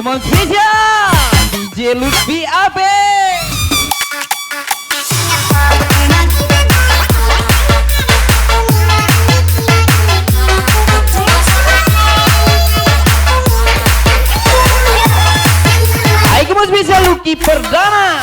Come on spesial DJ Lutfi Abe. Hai come on spesial Lucky Perdana.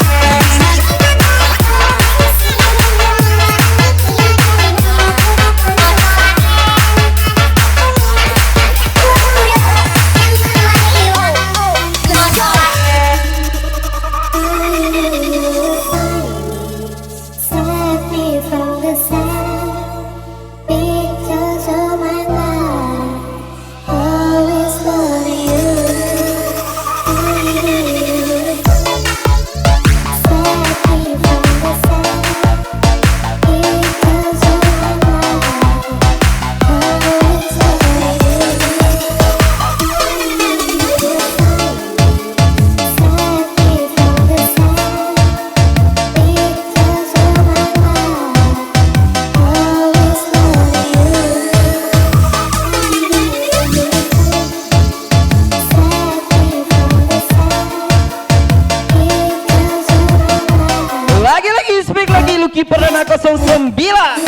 Lucky Perdana 09.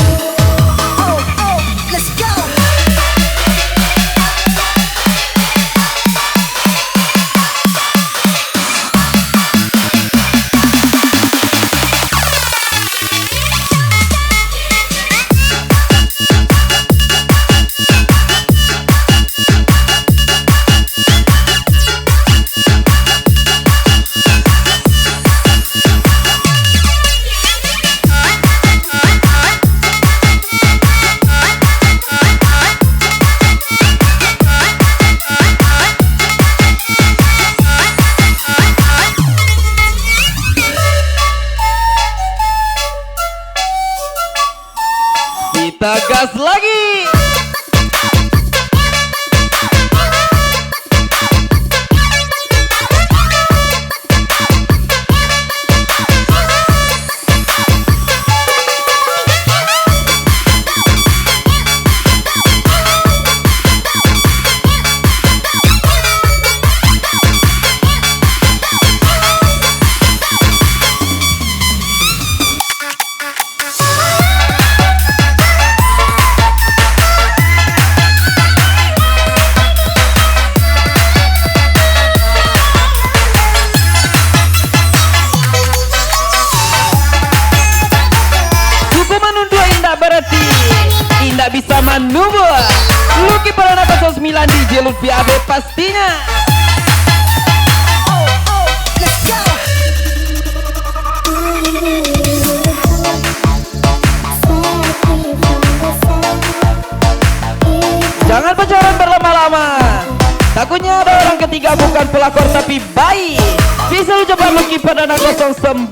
Let's go. Kita gas lagi. Tidak bisa menunggu. Lucky Perdana 09 DJ Lutfi Abe pastinya. Let's go. Jangan pacaran berlama-lama. Takutnya ada orang ketiga bukan pelakor tapi bayi. Bisa coba Lucky Perdana 09.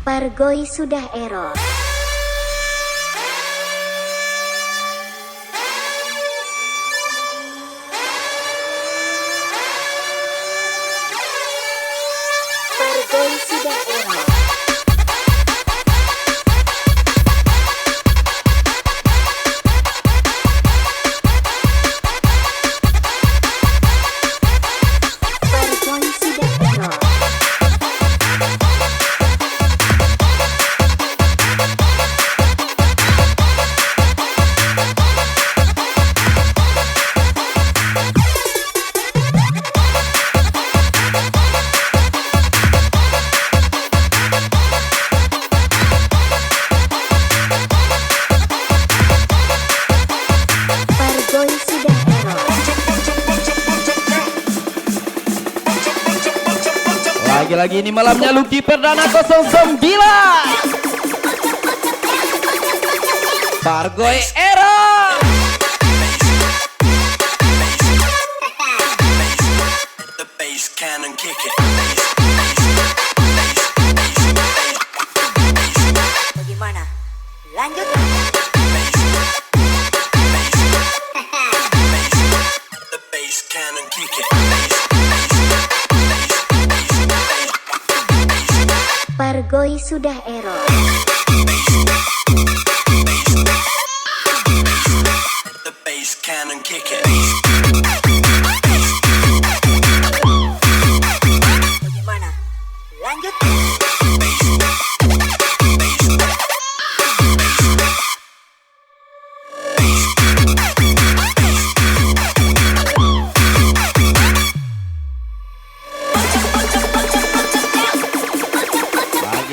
Pargoi sudah error. Pargoi sudah error. Pargoi sudah error. Lagi-lagi ini malamnya Lucky Perdana 09 Pargoy Era. The bass cannon kick it. Bagaimana? Lanjut. The bass cannon kick it. Pargoy sudah error. The bass cannon kick it. Bagaimana? Lanjut.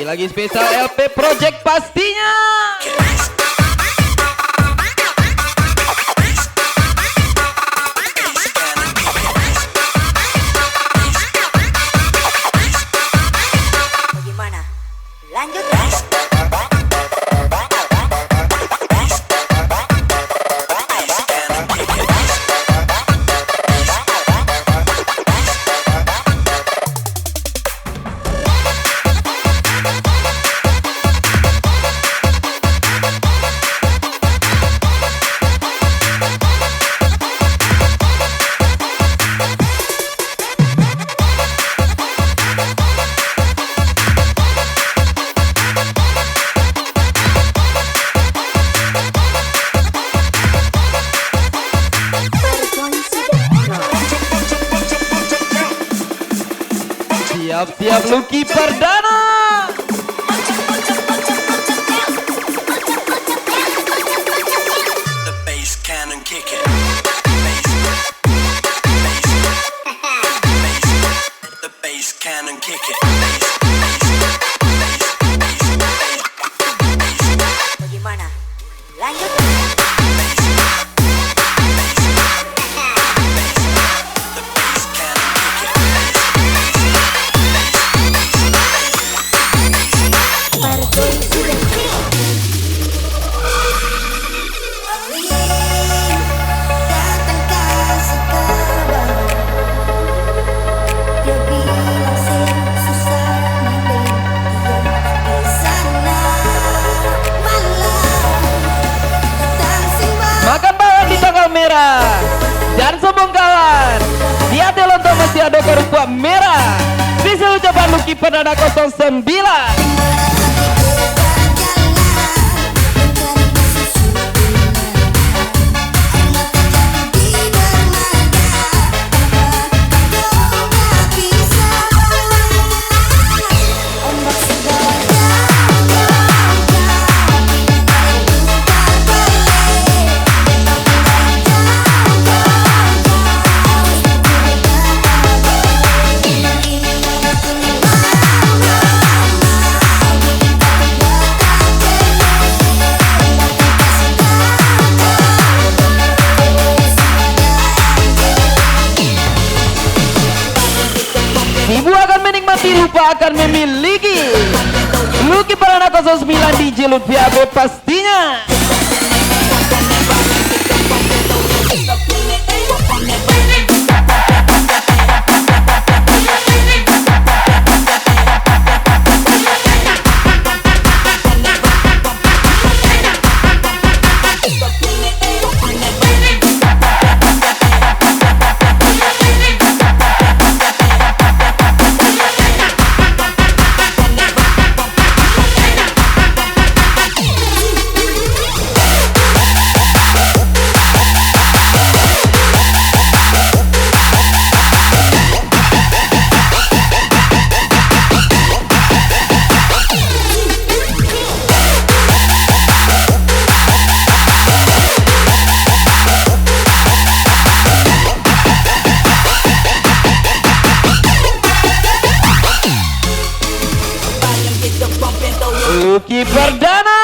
Lagi-lagi spesial LP Project pastinya. Bagaimana? Lanjut. Pargoy sudah error. Siap-siap Lucky Perdana. The bass cannon kick it. The bass cannon kick it. Bagaimana? Lanjut. The bass cannon kick it. Pargoy sudah error. Datang kasih kabar. Dia bilang susah milih dia di sana malam datang simbah. Makan bawang di tanggal merah. Jangan sombong kawan. Di hati lonto masih ada rupa merah. Bisa ucapan Lucky Perdana 09. Ibu akan menikmati, lupa akan memiliki. Lucky Perdana 09 DJ Lutfi AB pastinya. Lucky Perdana.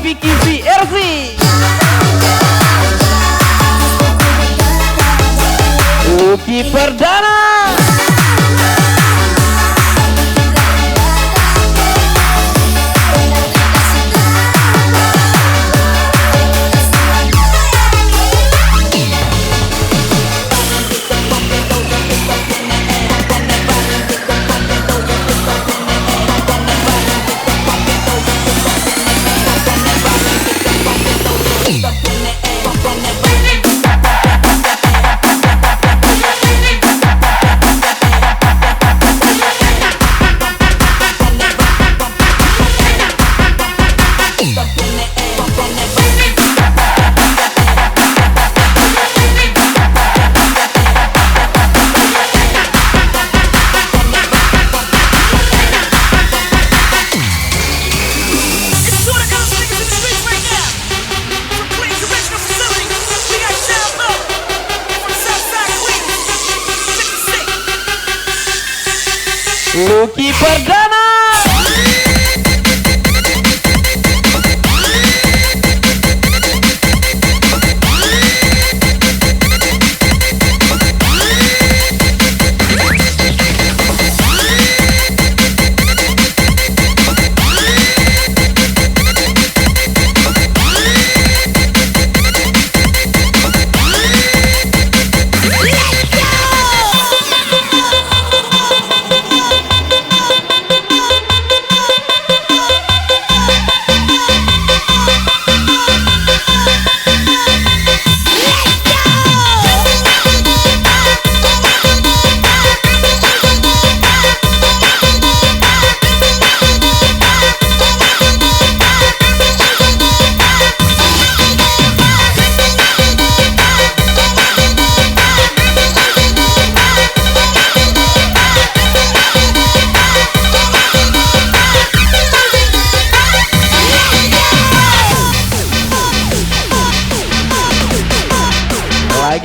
Vicky VRC. Lucky Perdana. Lucky Perdana.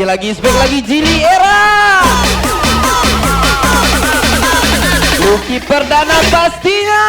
Lagi spek lagi Jili Era. Lucky Perdana pastinya.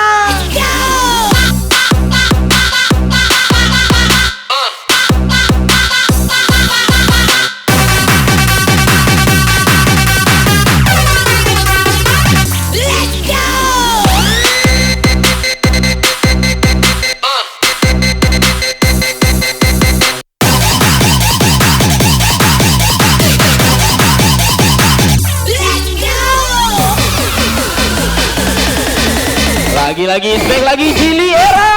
Lagi spek lagi Jili Era.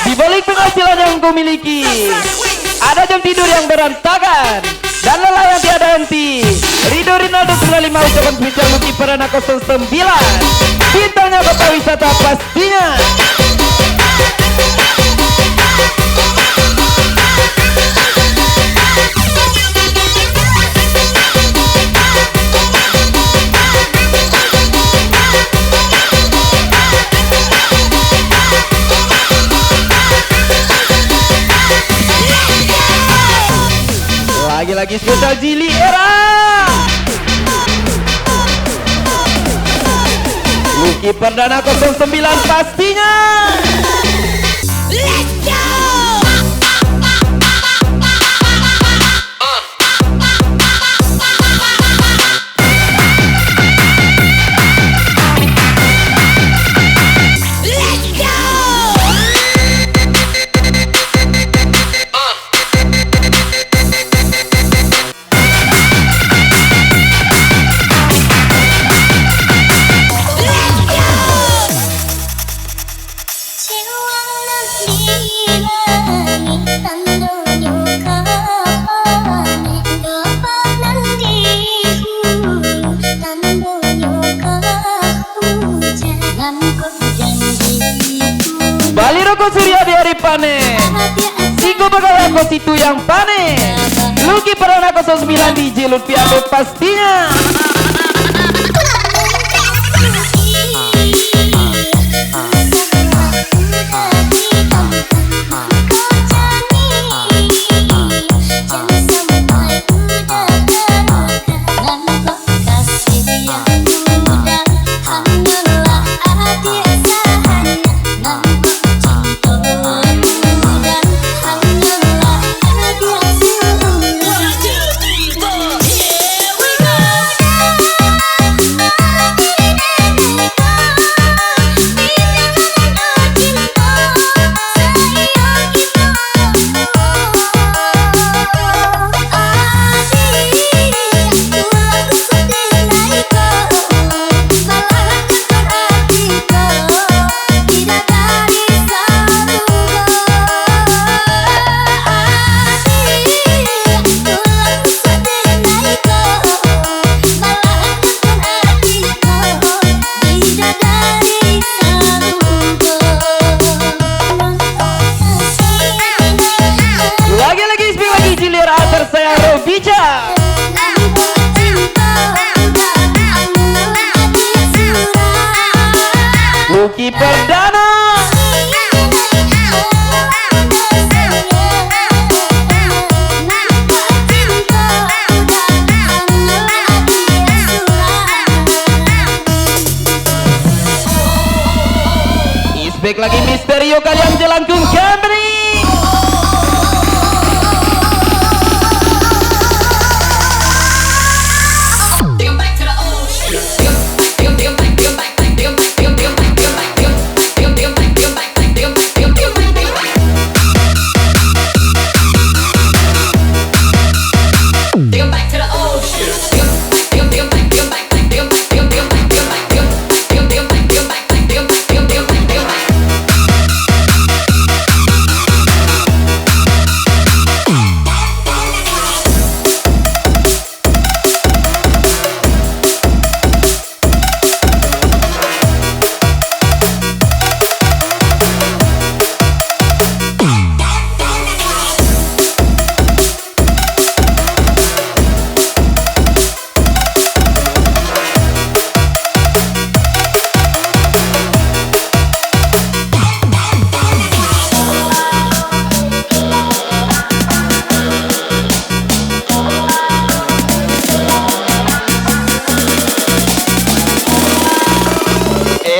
Di balik penghasilan yang kau miliki, ada jam tidur yang berantakan dan lelah yang tiada henti. Ridho Rinaldo 95 ucapan spesial Lucky Perdana 09. Bintangnya kota wisata pastinya. Lagi spesial Jili Era. Lucky Perdana 09 pastinya. Let's go. Bali Roko aku surya di hari panen. Singgo bakal aku situ yang panen. Luki peran aku 9 DJ Lutfi Adut pastinya. Luki Perdana. Isbek lagi Misterio kalian jelangkung Camry.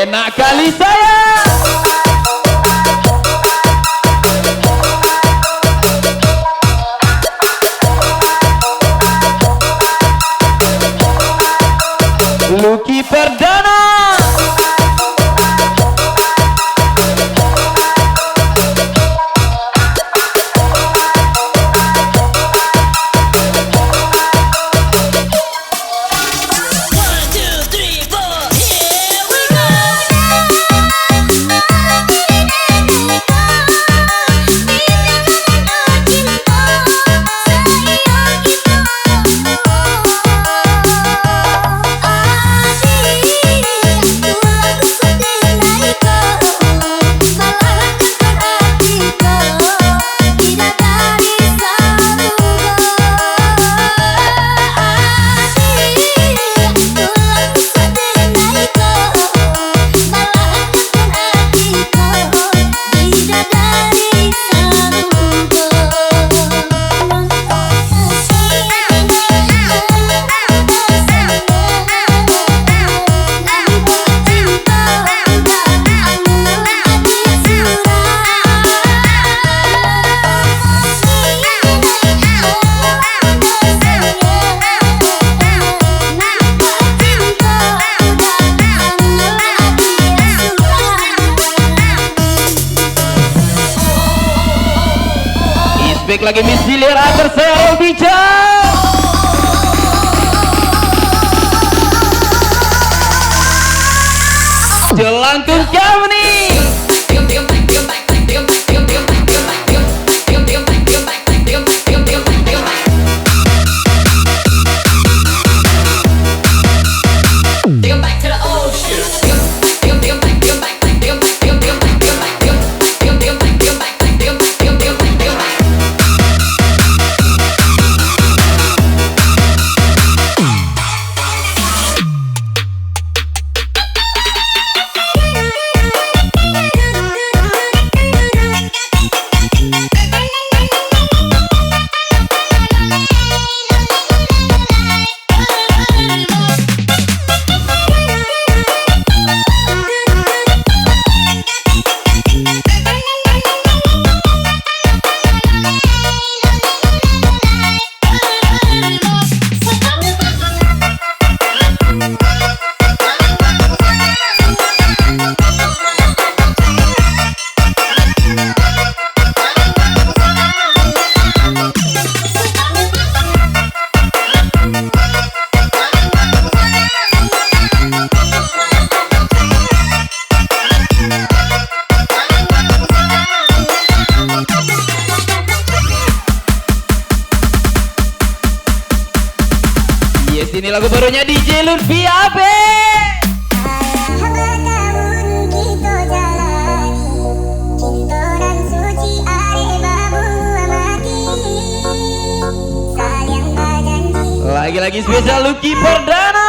Enak kali saya. Luki Perdana. Isbek lagi Miss Jilir akhir saya bijak. Jelangkung kamu nih. lagu barunya DJ Lutfi Abe. Lagi-lagi spesial Lucky Perdana.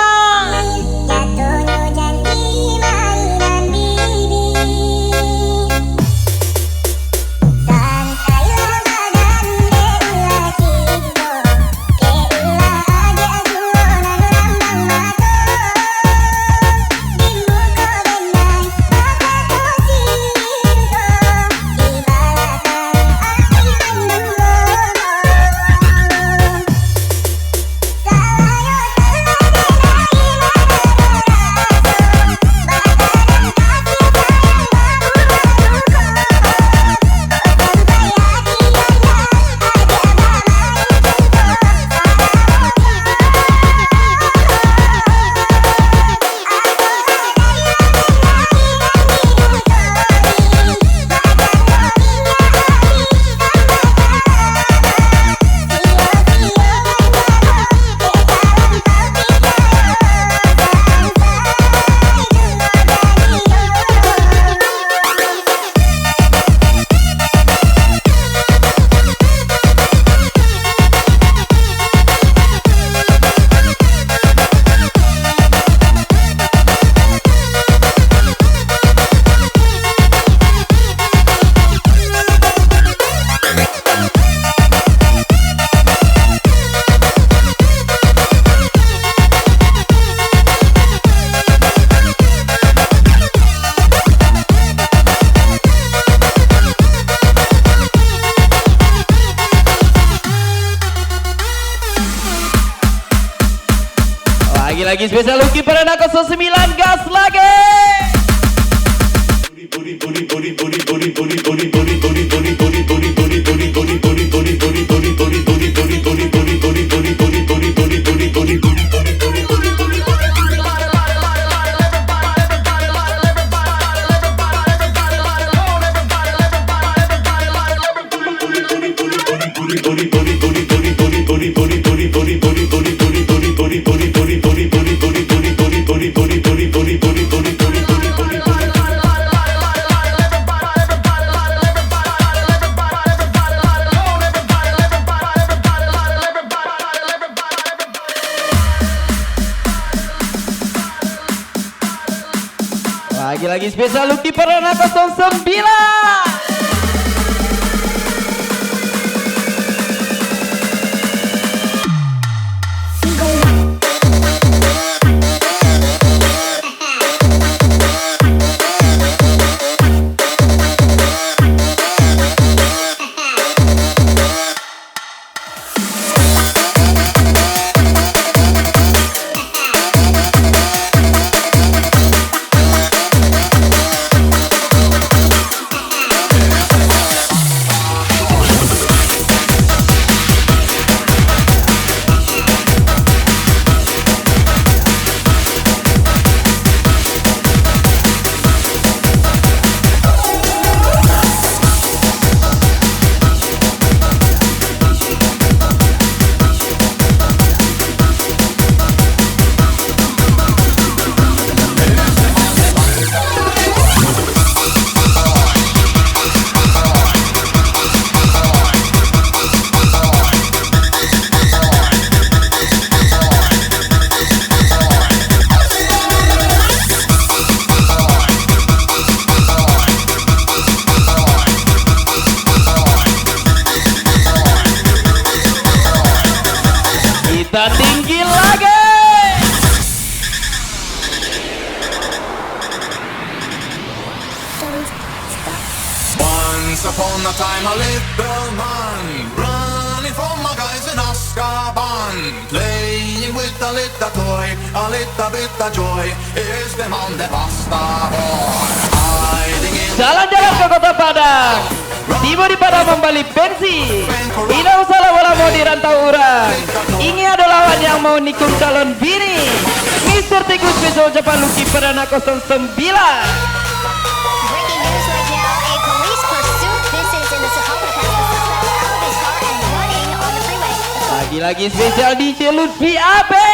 Lagi-lagi spesial Lucky Perdana 09 gas lagi. Lagi-lagi spesial Lucky Perdana 09. Kita tinggi lagi. Once upon a time a little man running from my guys in Azkaban, playing with a little toy, a little bit of joy is the man that Basta boy. Hiding in Jalan-jalan ke kota Padang, tiba di Padang membeli bensin. Tidak usah bola mau dirantau orang. Ini ada lawan yang mau nikung calon bini. Mr. Tikus Special Jepang Lucky Perdana 09. Breaking news right now, a police pursuit. This is in the Sakota Pass. The suspect out of his car and running on the freeway. Lagi-lagi spesial DJ Lutfi Abe.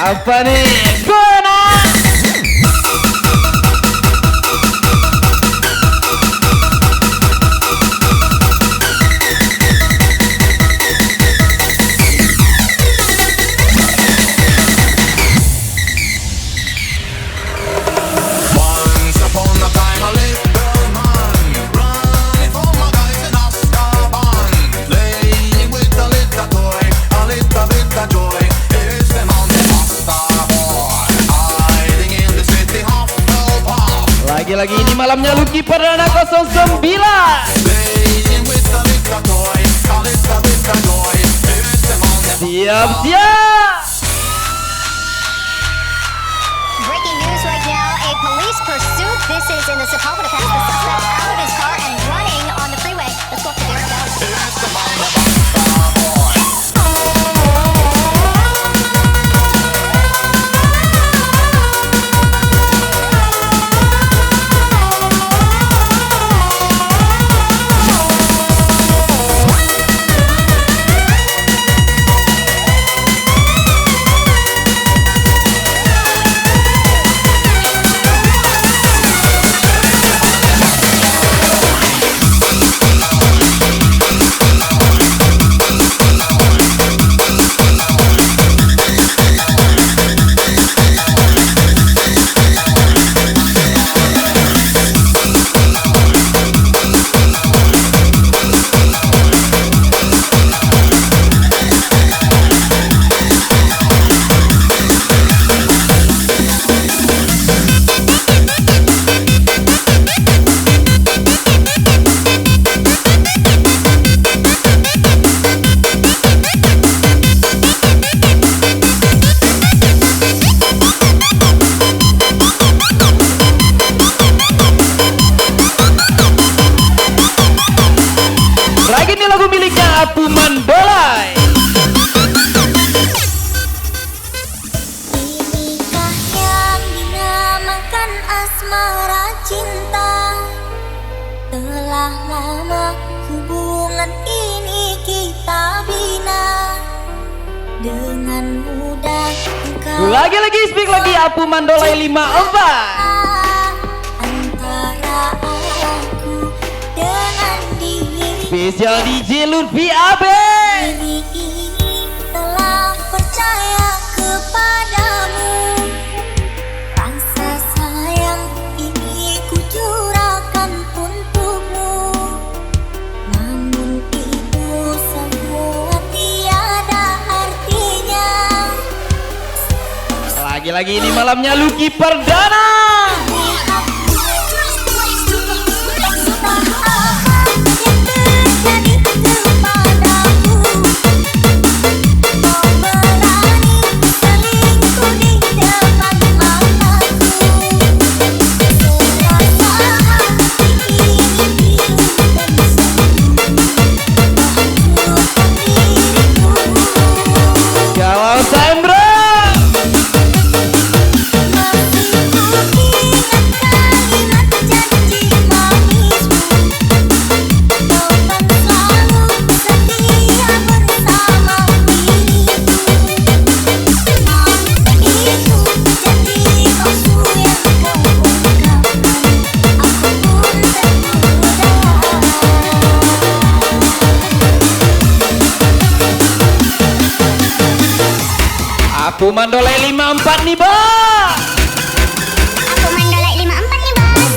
Apa nih? Guna. Once upon a time a little man running for my guys in Azkaban, playing with a little toy, a little bit of joy. Is the mountain master boy hiding in the city Hufflepuff, Lagi-lagi ini malamnya Lucky Perdana 09. playing with a little toy, a little bit of joy. Is the mountain Siap-siap. Breaking news right now, a police pursuit. This is in the Secaucus to pass the suspect out of his car and running on the freeway. Let's go up to Derek Bowers. Is the mountain master boy. Lagi nih lagu miliknya Apu Mandolai. Inikah yang dinamakan asmara cinta? Telah lama hubungan ini kita bina. Dengan mudah engkau Lagi-lagi speak lagi Apu Mandolai 54. antara aku dengan diri. Spesial DJ Lutfi Abe. Diri ini telah percaya kepadamu. Rasa sayang ini ku curahkan untukmu. Namun itu semua tiada artinya. Lagi-lagi ini malamnya Lucky Perdana. Galau Sandra. Apu Mandolai 54 nih, Bang. Aku Mandolai 54 nih, Bos.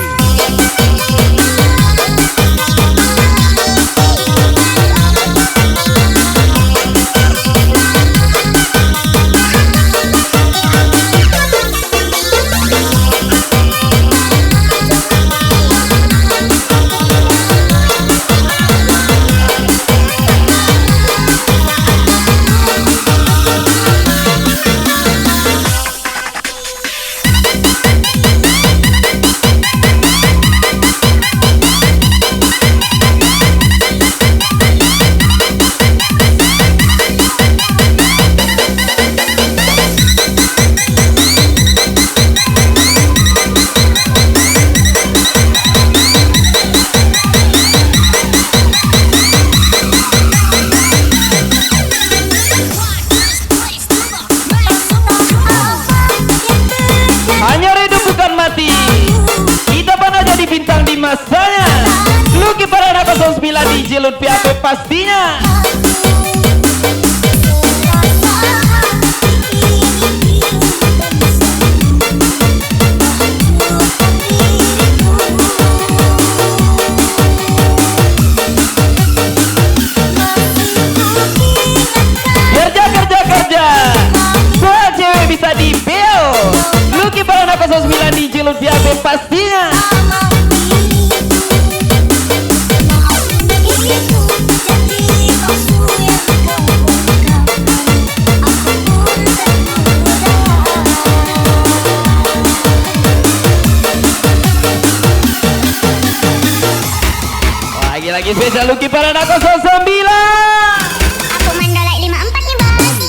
Jelut PAP pastinya. Kerja semua cewek bisa di beo. Lucky Parana 09 di Jelut PAP pastinya. Lagi spesial Lucky Parana 09. Aku mendolek 54 nih bos.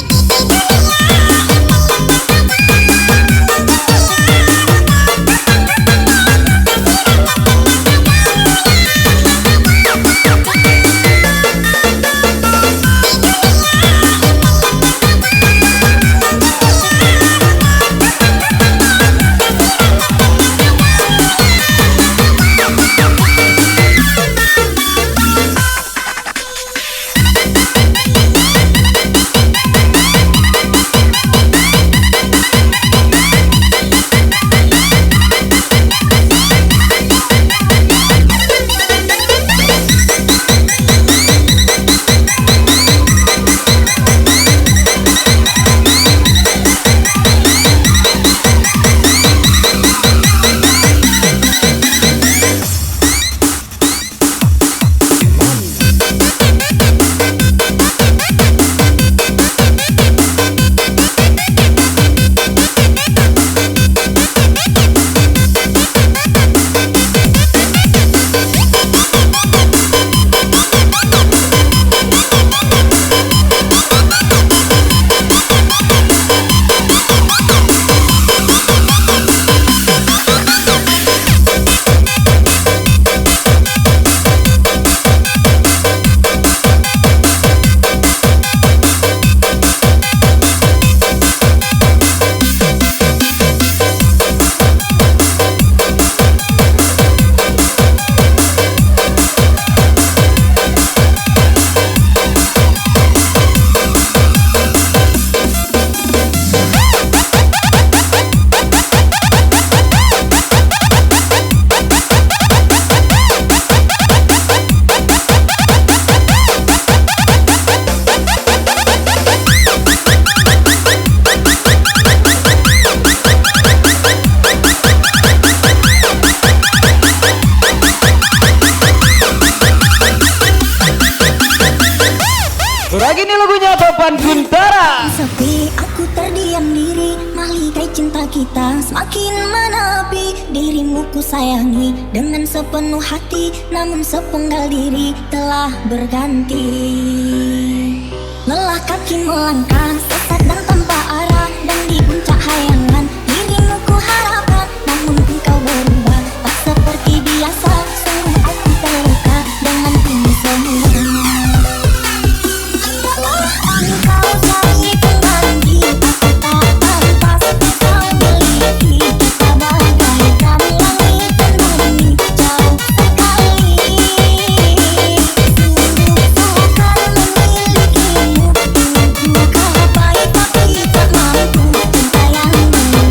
Lagi nih lagunya Topan Kuntara. Sepi aku terdiam diri, mahligai cinta kita semakin menepi. Dirimu ku sayangi dengan sepenuh hati, namun sepenggal diri telah berganti. Lelah kaki melangkah sesat dan tanpa arah, dan di puncak hayangan dirimu ku harapkan, namun engkau berubah tak seperti biasa. Sungguh aku terluka dengan ini semua. Engkau cari pengganti, aku tak pantas kau miliki. Kita bagaikan langit dan bumi, jauh sekali. Sungguh sukar memilikimu, ingin ku gapai tapi tak mampu. Cinta yang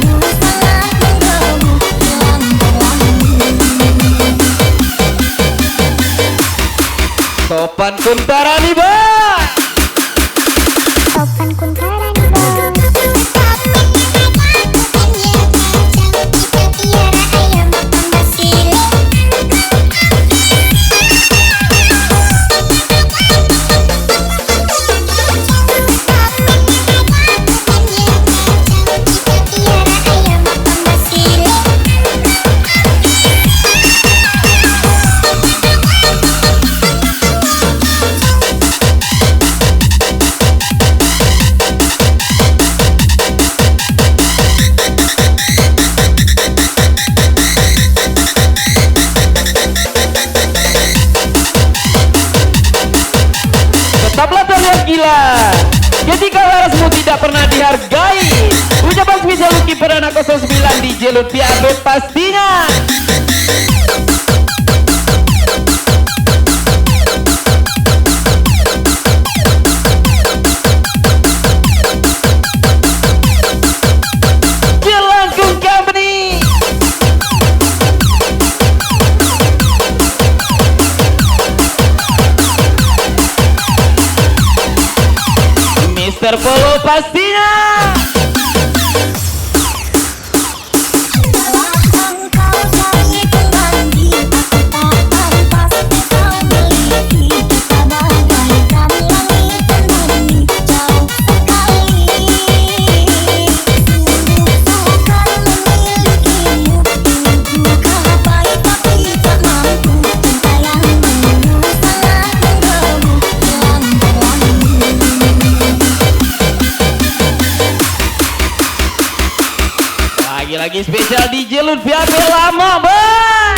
dulu sangat menggebu, hilang berlalu. Topan Kuntara nih bang. Topan Kuntara nih bos. Tetaplah terlihat gila ketika larasmu tidak pernah dihargai. Ucapan spesial Lucky Parana 09 di Jelut PAP pastinya. Interpolo pastinya. Engkau cari kembali apa pantas kau miliki. Kita bagaikan langit dan bumi jauh sekali. Sungguh sukar memilikimu. Ingin ku gapai tapi tak mampu. Cinta yang menunggu sangat menggebu hilang berlalu. Lagi-lagi spesial DJ Lutfi HP lama bang.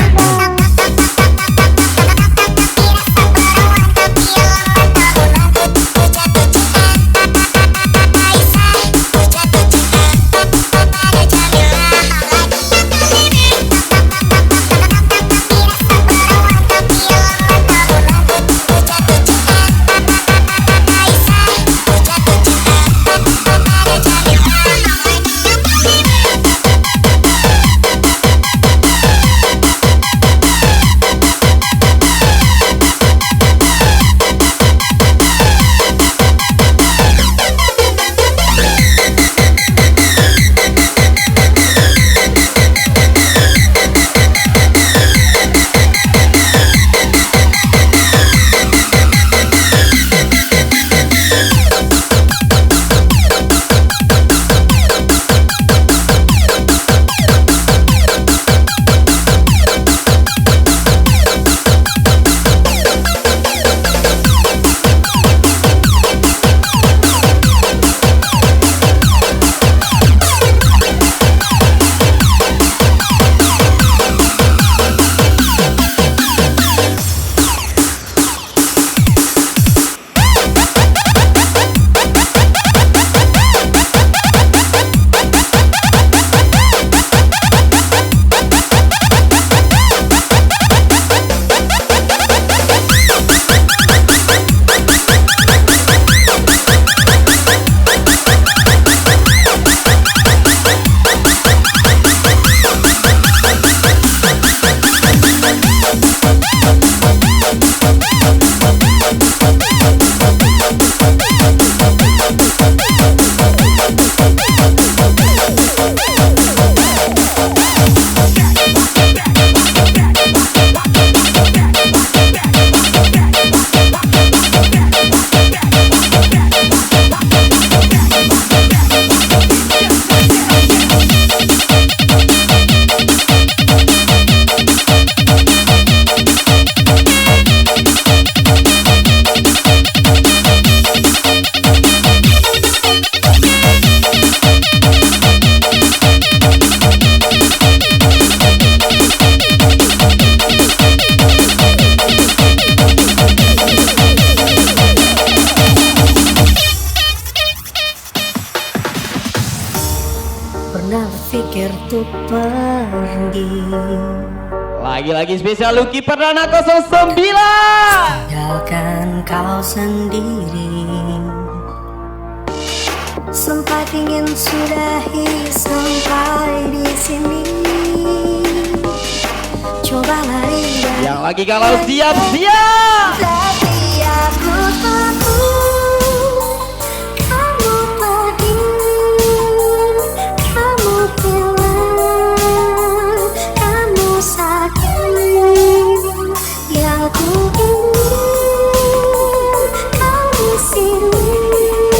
Pernah berpikir untuk pergi, Lagi-lagi spesial Lucky Perdana 09. tinggalkan kau sendiri. Sempat ingin sudahi sampai di sini. Coba lari dan Yang lagi galau siap-siap. tapi aku tahu kamu pergi, kamu hilang, kamu sakit. Yang ku ingin kau di sini.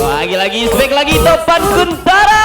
Lagi-lagi spek lagi topan Kuntara.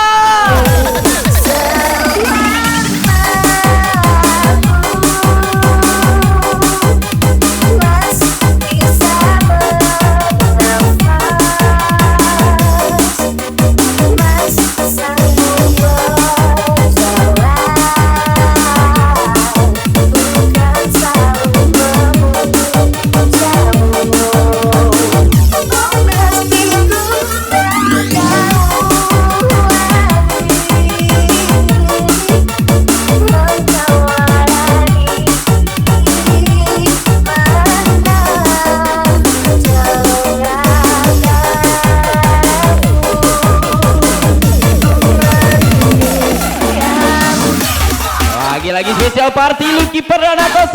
Lagi-lagi spesial party Lucky Perdana 09.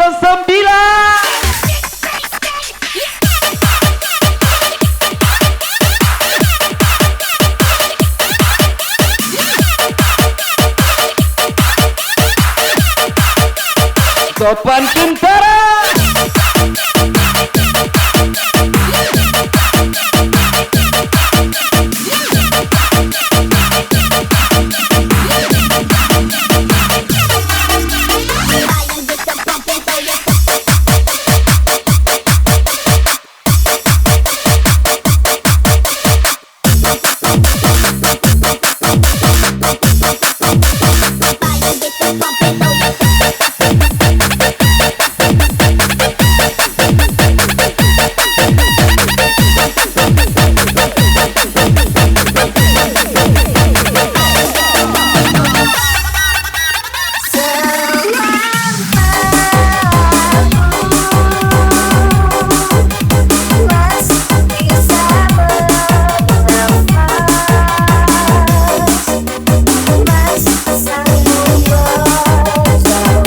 Sopan Kintara.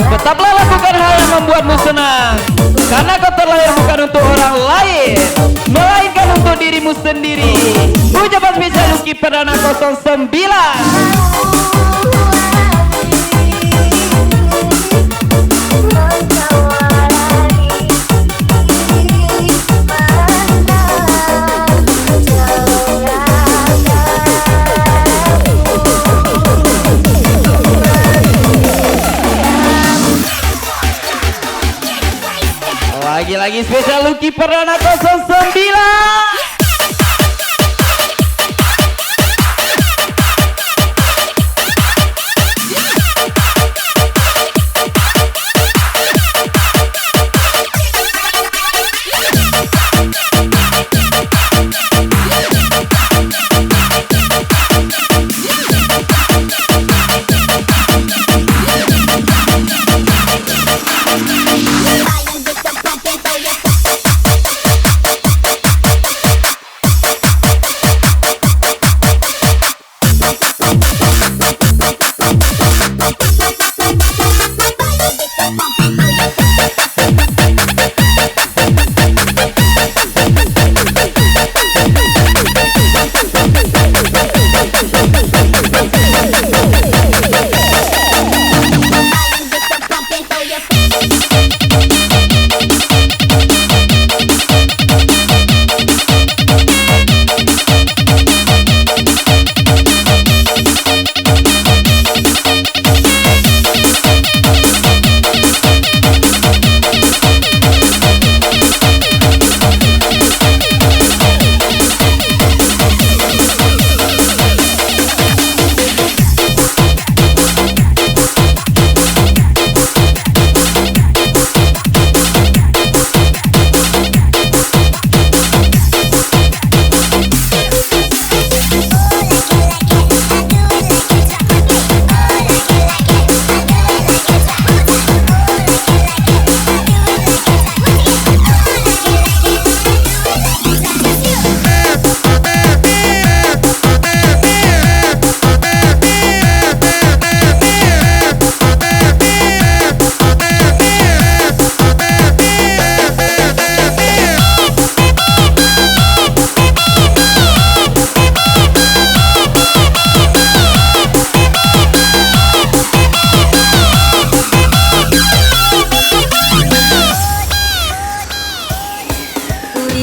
Tetaplah lakukan hal yang membuatmu senang, karena kau terlahir bukan untuk orang lain, melainkan untuk dirimu sendiri. Ucapan spesial Lucky Perdana 09. Lagi-lagi spesial Lucky Perdana 09.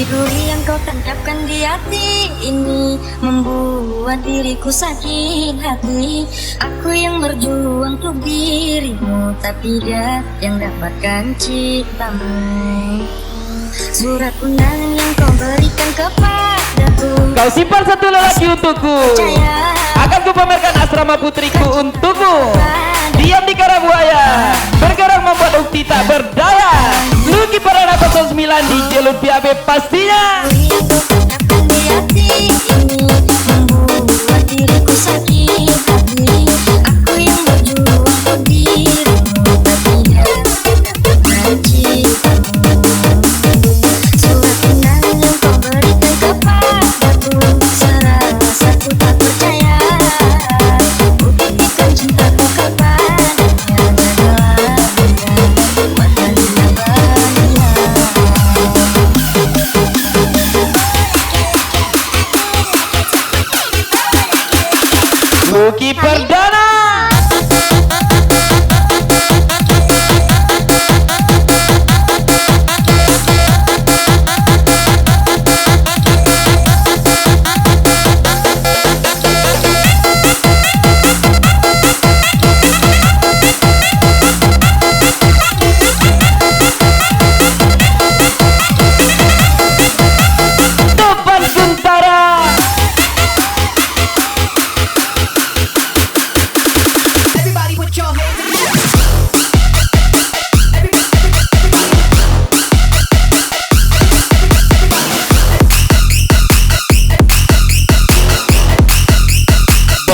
Duri yang kau tancapkan di hati ini membuat diriku sakit hati. Aku yang berjuang untuk dirimu, tapi dia yang dapatkan cintamu. Surat undangan yang kau berikan kepadaku, Kau simpan satu lelaki untukku, akan ku pamerkan asrama putriku untukmu. Diam di Karabuaya, bergerak membuat ukti tak berdaya. Lucky Perdana 09 di Jelut PAB pastinya. duri yang kau tancapkan di hati ini membuat diriku sakit hati. Aku yang berjuang untuk dirimu, tapi dia yang dapatkan cintamu. Surat undangan yang kau berikan kepadaku, serasa ku tak percaya. Buktikan cintaku kepadanya, jagalah dia, buatkan dia bahagia.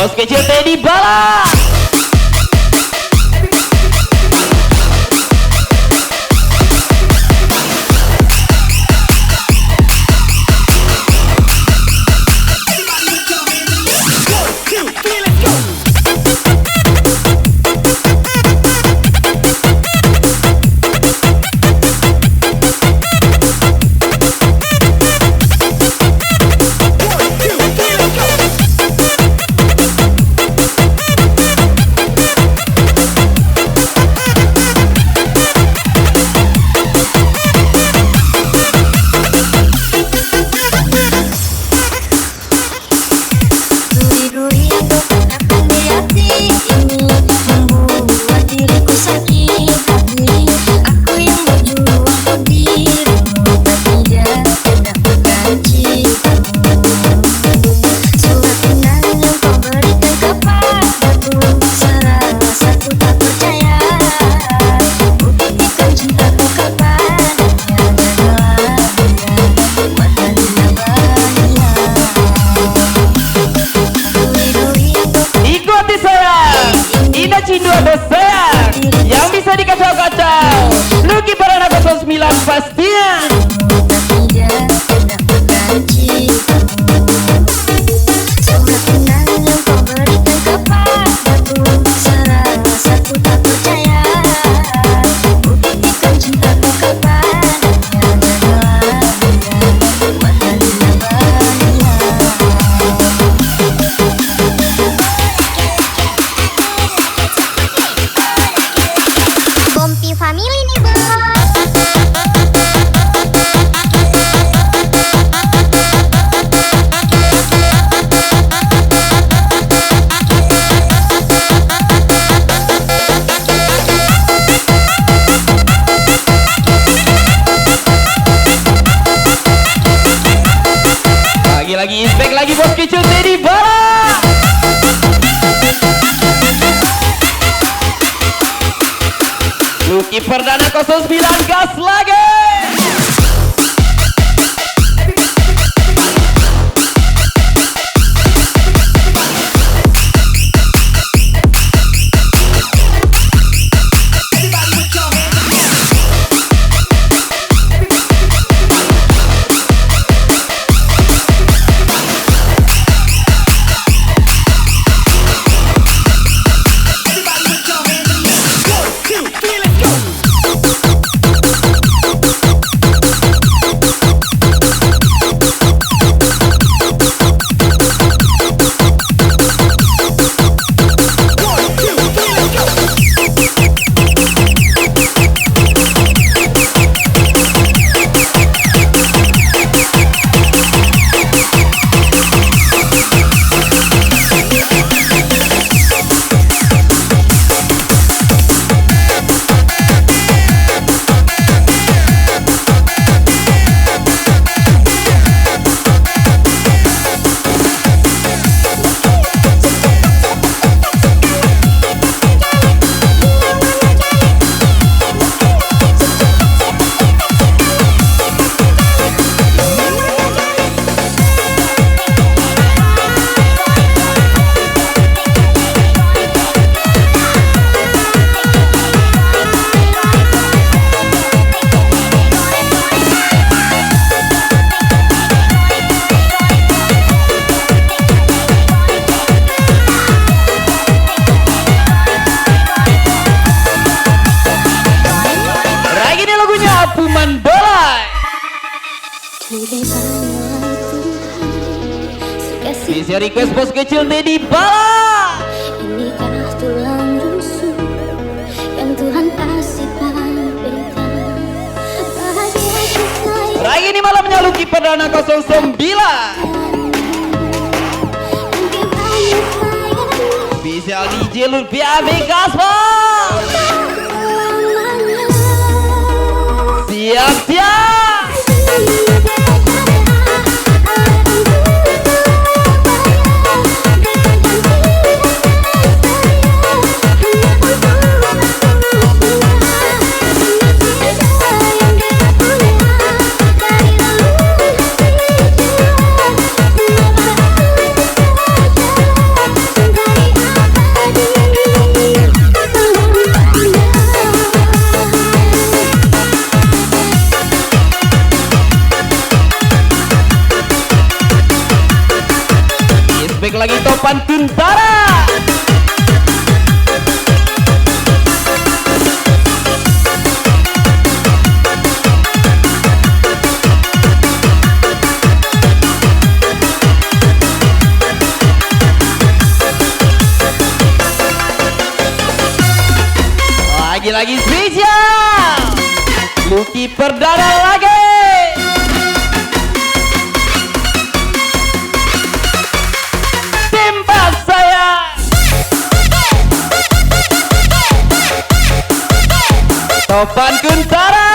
Bos kecil Teddy Bala. Yang bisa dikacau-kacau Lucky Perdana 09 pastinya. Kompi family nih bos. Lagi-lagi impact lagi bos kecil Teddy Bala. Lucky Perdana 09 gas lagi. Bisa request bos kecil Teddy Bala. Inikah tulang rusuk yang Tuhan kasih pada beta. Bahagia kita yang Lagi ini malamnya Lucky Perdana 09. banyak sayang. Bisa DJ Lutfi AB Gaspar. Siap-siap. lagi Topan Kuntara. Lagi spesial Lucky Perdana lagi. Tembak saya Topan Kuntara.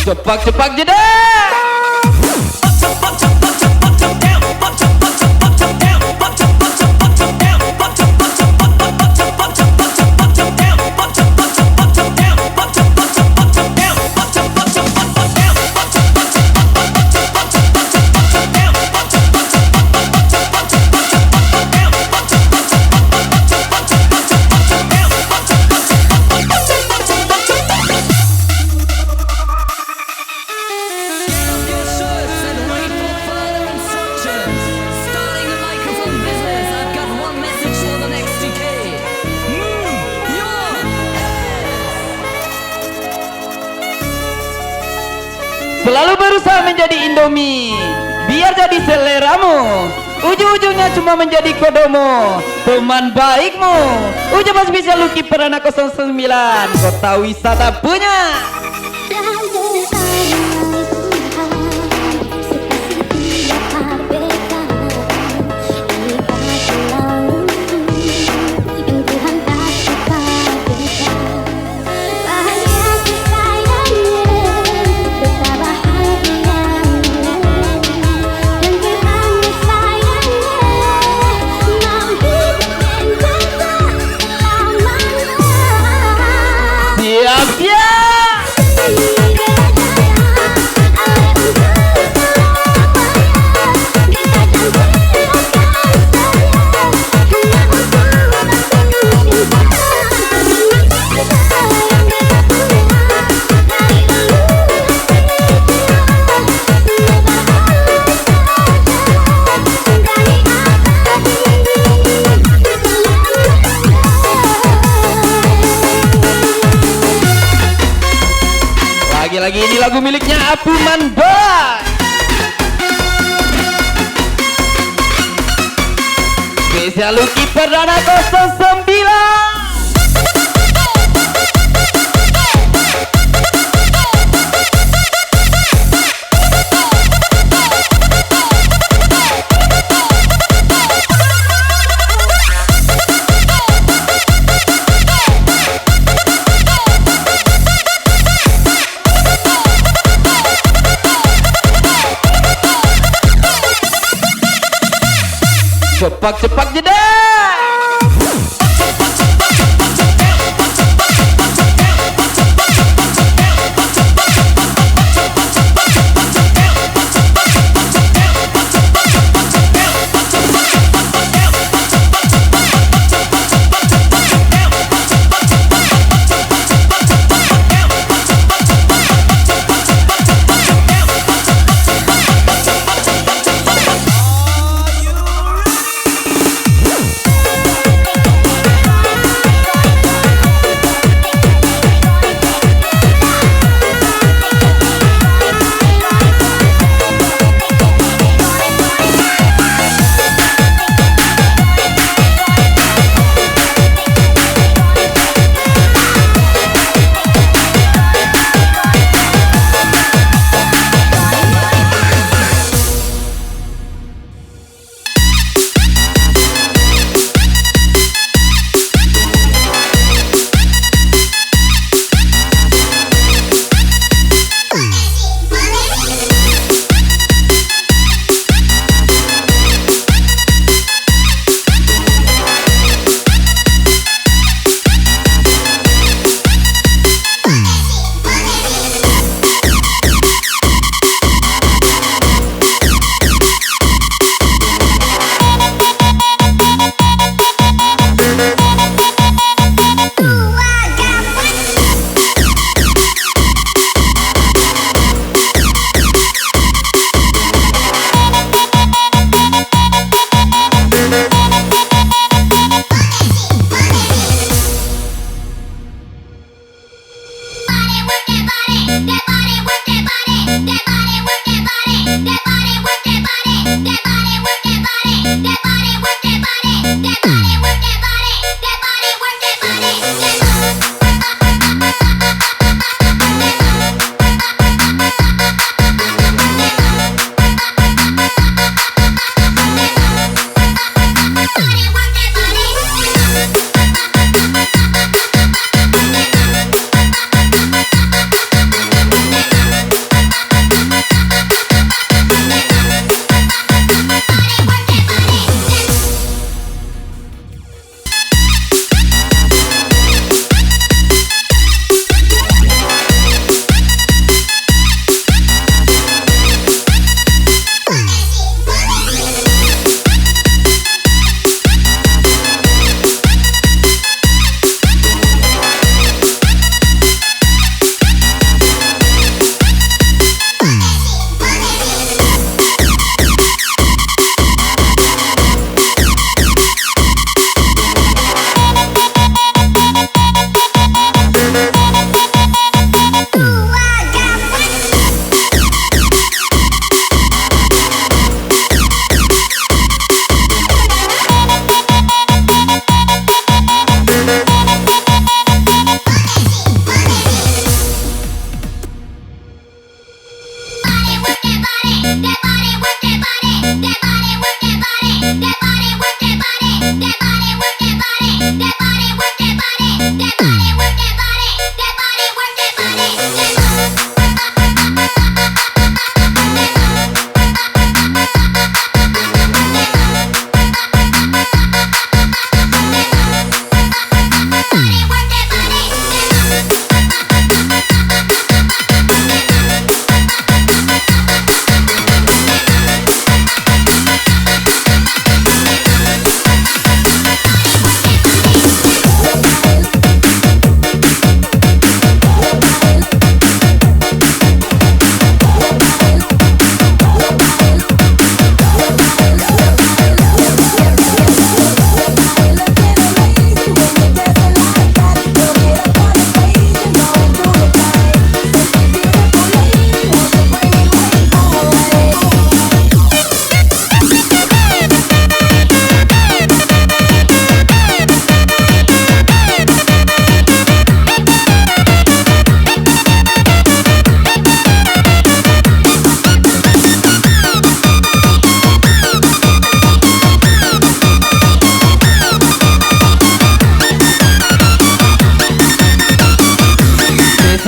Cepak-cepak jeda. Selalu berusaha menjadi Indomie, biar jadi seleramu. Ujung-ujungnya cuma menjadi kodomo, teman baikmu. Ucapan spesial Lucky Perdana 09, kota wisata punya. Lagi ini lagu miliknya Apu Manda. Spesial Lucky Perdana 09. Cepak-cepak jeda.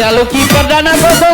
Ada Lucky Perdana 09.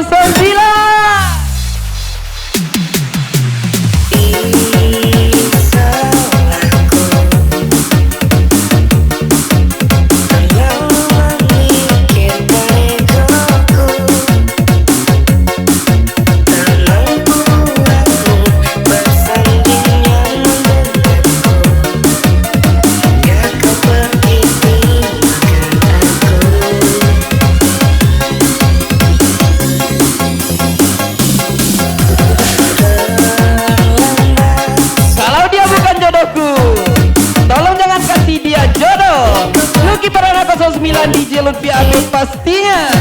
Lucky Perdana 09 DJ Lutfi Abid pastinya.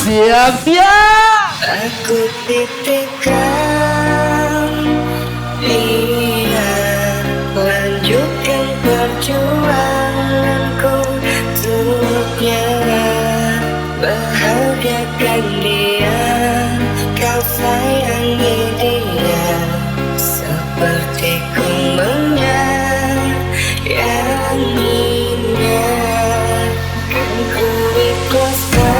Siap-siap. Aku titipkan dia, lanjutkan perjuanganku untuknya, bahagiakan dia, kau sayangi dia seperti ku menyayanginya, kan ku ikhlaskan.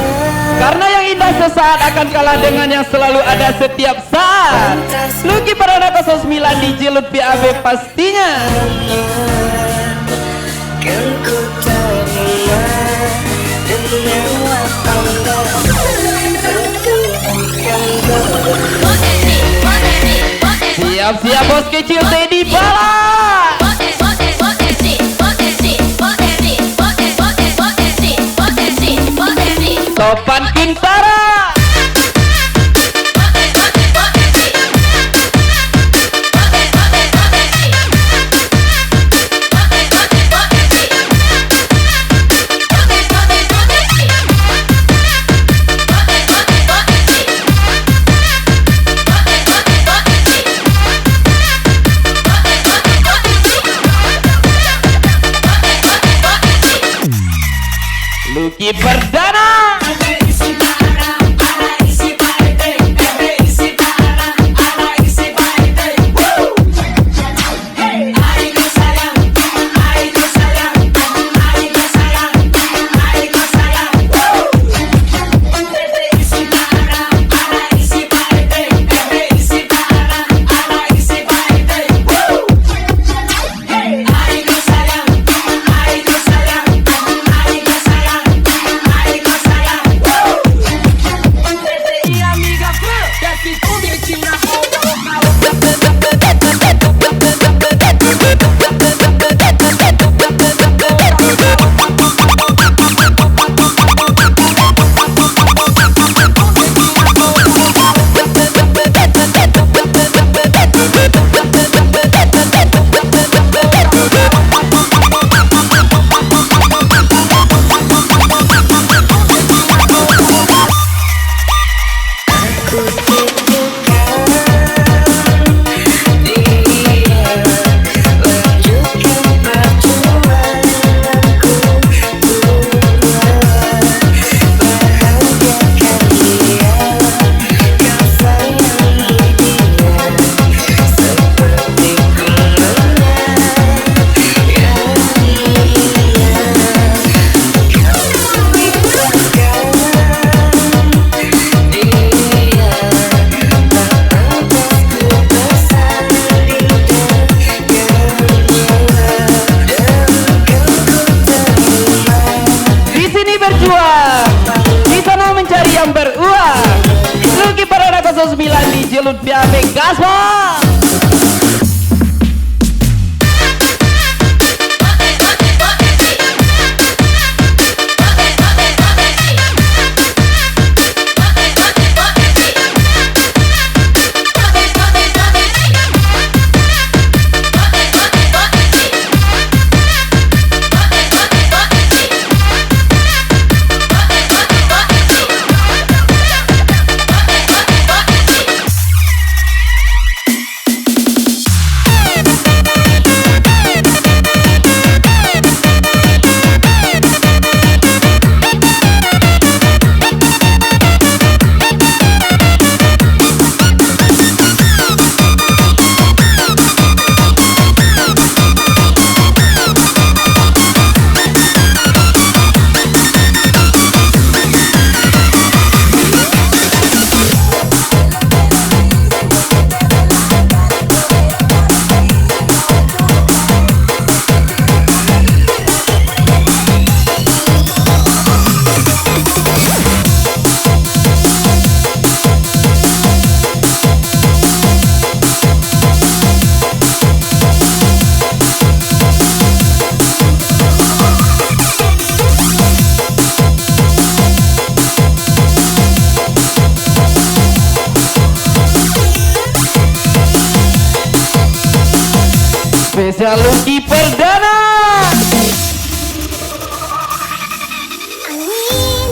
Karena yang indah sesaat akan kalah dengan yang selalu ada setiap saat. Lucky Perdana 09 DJ Lutfi Abid pastinya. Kan ku terima dengan lapang dada, Siap-siap bos kecil Teddy Bala. Topan Kintara. Lucky Perdana. Yang beruang. Lucky Perdana 09 DJ Lutfi Abid Gaspol. Spesial Lucky Perdana. Angin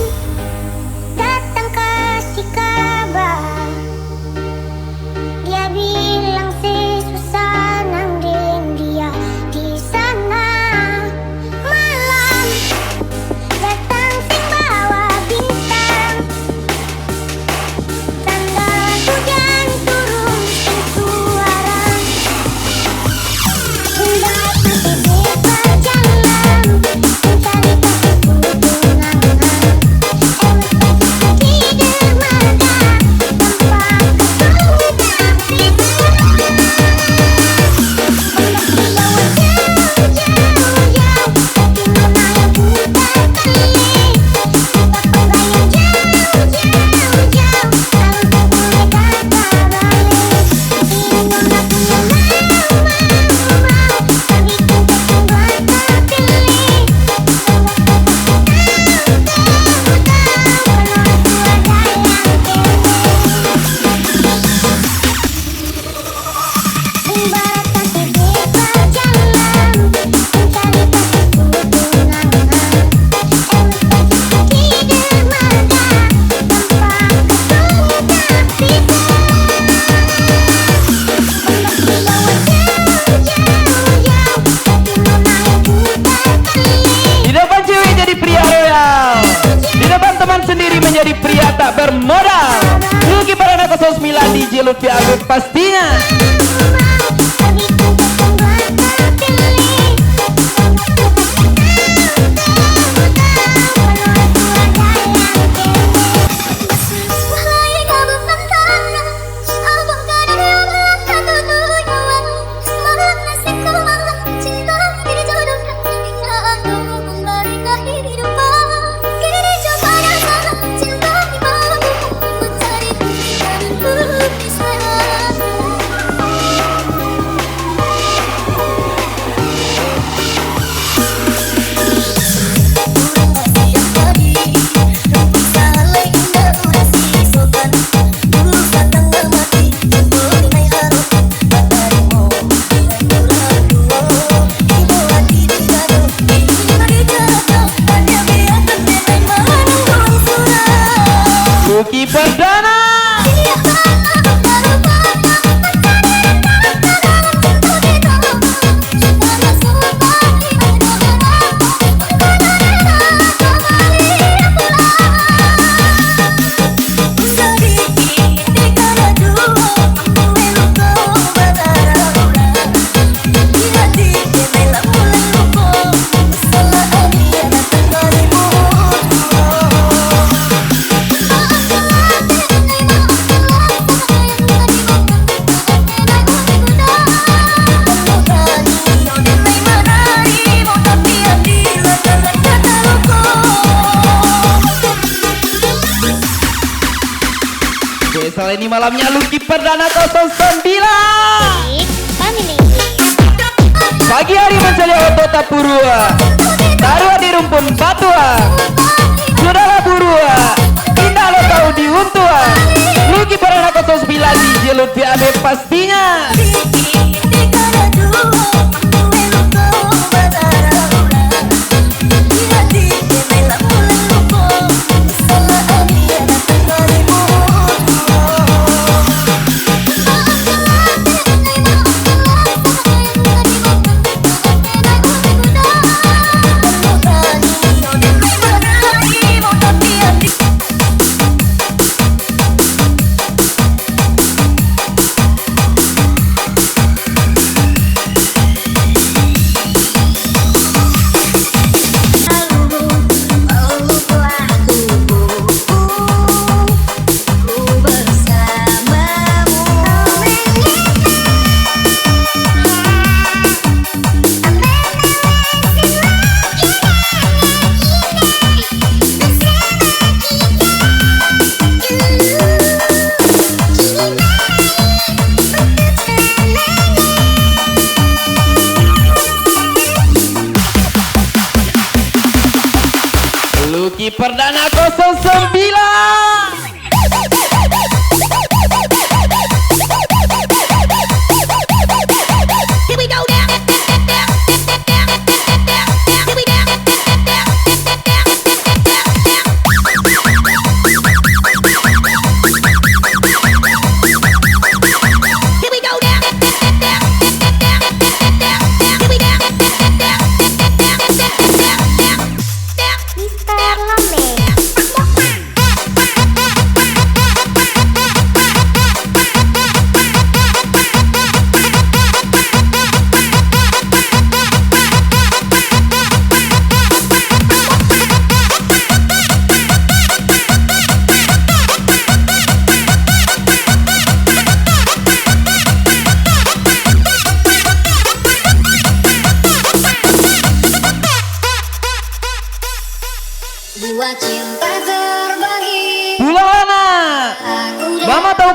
datang kasih kabar, dia bilang si Susana dan dia di sana. Malam datang sing bawa bintang, tanda hujan turun sing suara. Indah tiba berjalan, mencari kasih tunangan. Di dermaga tanpa kesulitan fitur. Di depan cewek jadi pria royal, di depan teman sendiri menjadi pria tak bermodal. Lucky Perdana 09 DJ Lutfi Abid pastinya. Lucky Perdana. Spesial ini malamnya Lucky Perdana 09. Pagi hari mencari otot Tapurua, taruh di rumpun batuan. Sudahlah burua, kita lo tahu di untuan. Lucky Perdana 09 DJ Lutfi Abid pastinya. Lucky Perdana 09. Here we go now.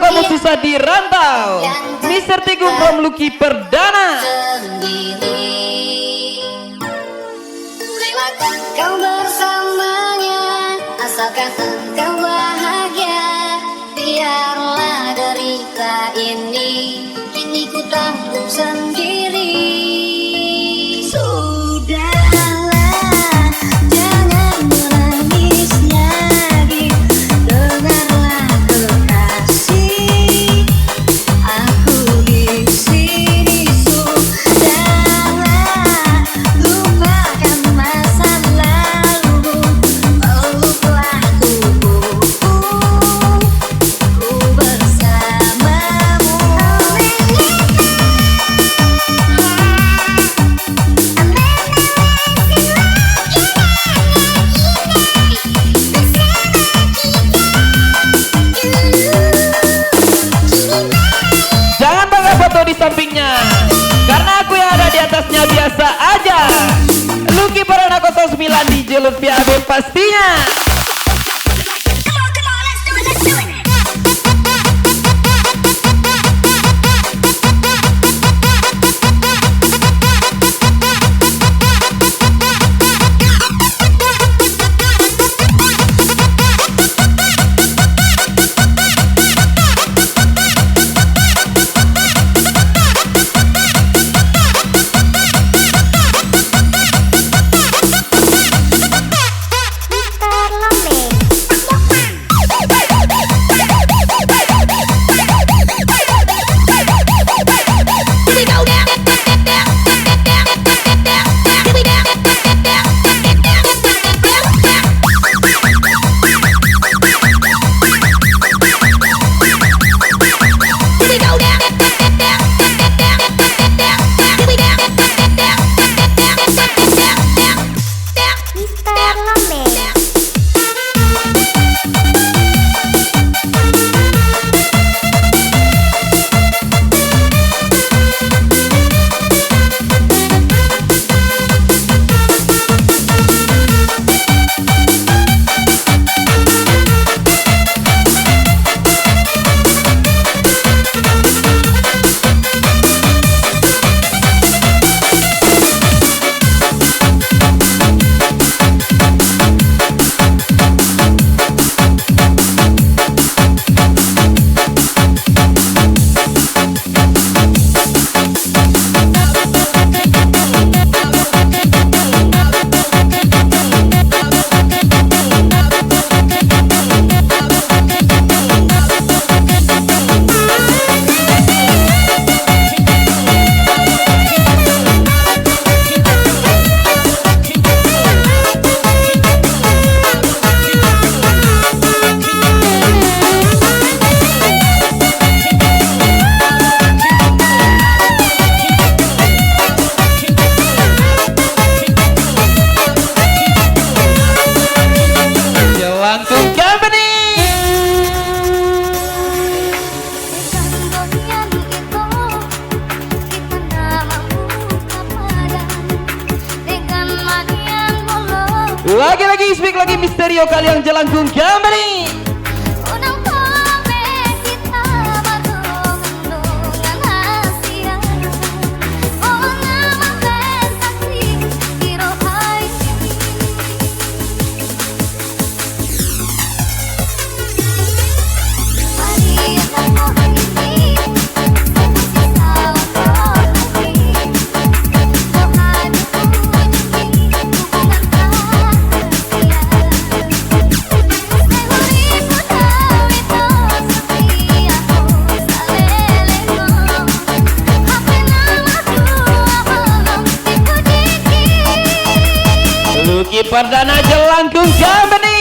kamu susah dirantau. Mr. Teguh from Lucky Perdana. Kau bersamanya, asalkan engkau bahagia. Biarlah derita ini, kini ku tanggung sendiri. Sudahlah, jangan menangis lagi. Dengarlah kekasih, aku di sini. Sudahlah, lupakan masa lalu, peluklah tubuhku, ku bersamamu. Jangan bangga foto di sampingnya, karena aku yang ada di atasnya biasa aja. Lucky Perdana 09 di Jelur PAB pastinya. Lagi-lagi speak lagi Misterio kalian Jelangkung Company. Lucky Perdana Jelangkung Company.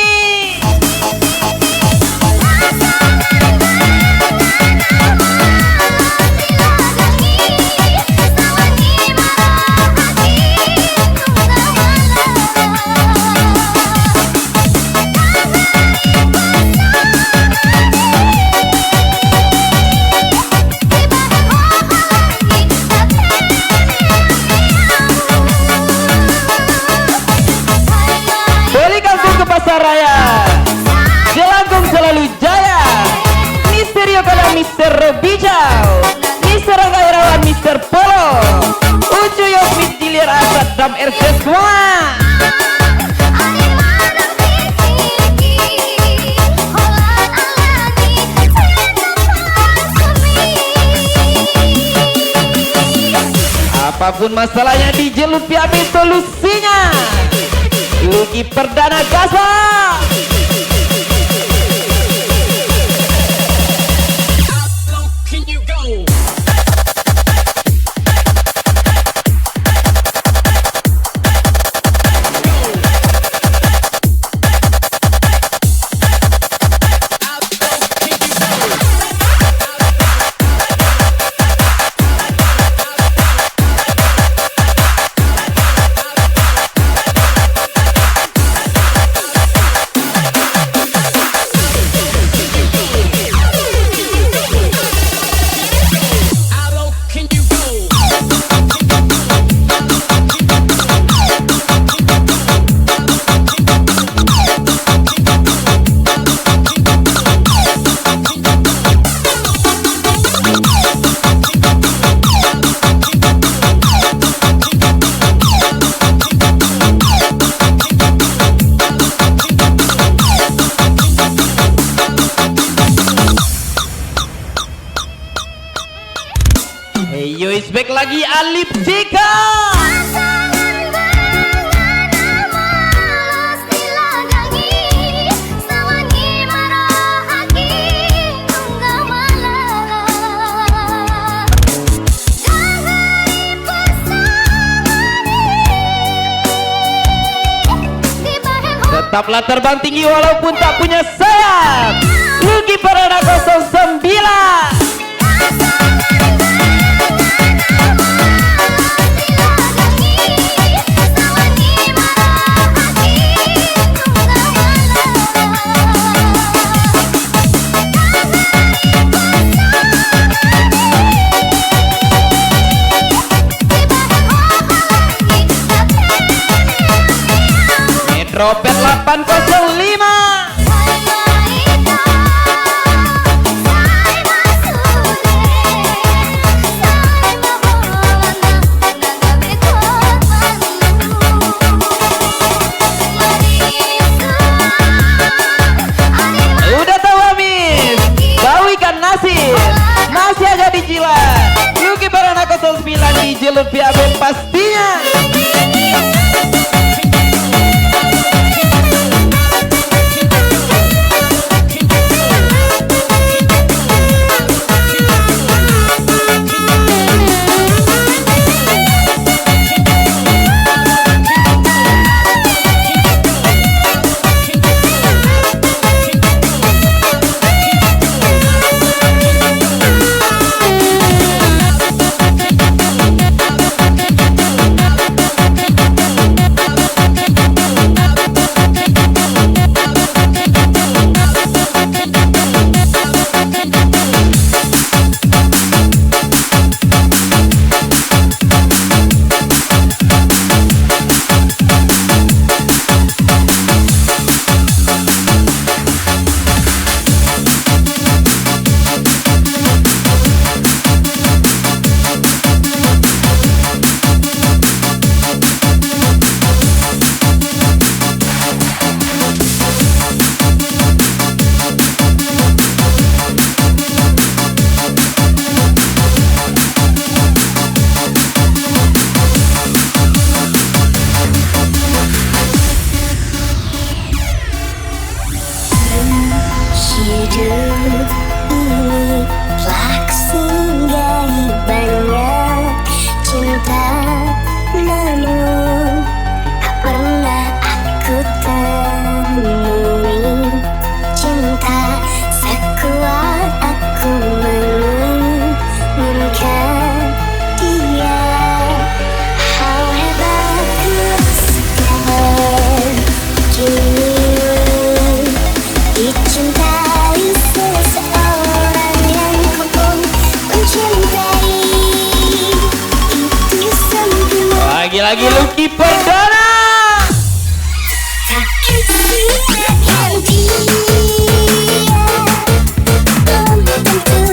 Mr. Robijau, Mr. Gairawan, Mr. Polo, Ucu Yosmit Dilir Asad Dam RC semua. Apapun masalahnya DJ Lutfi ambil solusinya. Lucky Perdana Gasa. Yo is back lagi Alip Jika. Tetaplah terbang tinggi walaupun tak punya sayap. Lucky Perdana 09. Metropet 805. Udah tahu Amis, bau ikan nasi masih aja dijilat. Lucky Perdana 09 DJ Lutfi Abel pastinya. Hidup ini telah kesinggahi banyak cinta, namun tak pernah aku temui cinta sekuat aku menginginkan dia. However ku rasakan kini dicintai seseorang yang pun mencintai itu semua. Lagi-lagi Lucky Perdana. Takkan sia-sia dia, belum tentu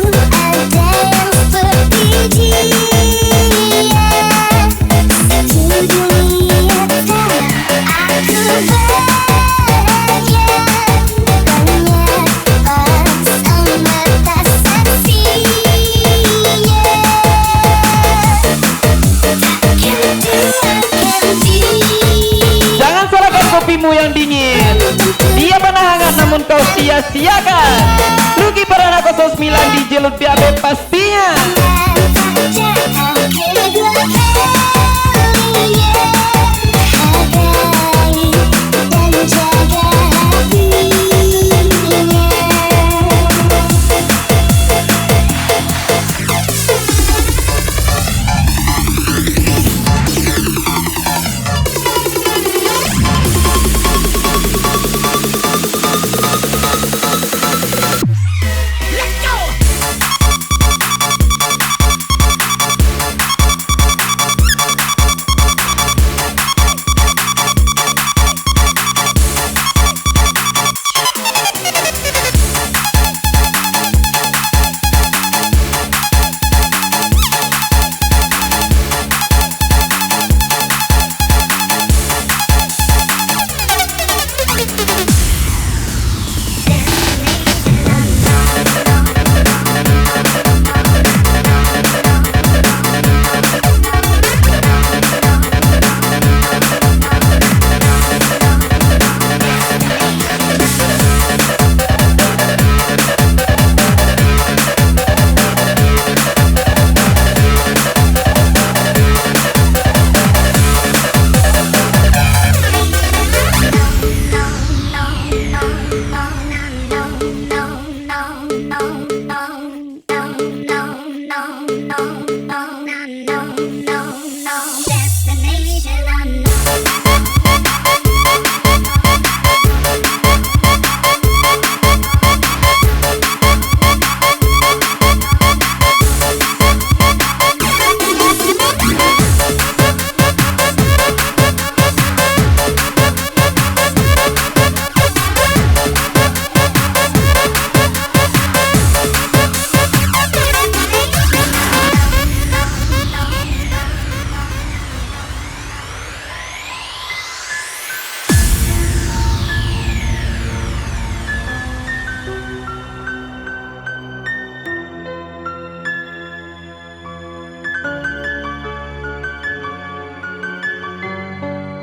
namun kau sia-siakan. Lucky Perdana 09 di Jelut PAB pastinya.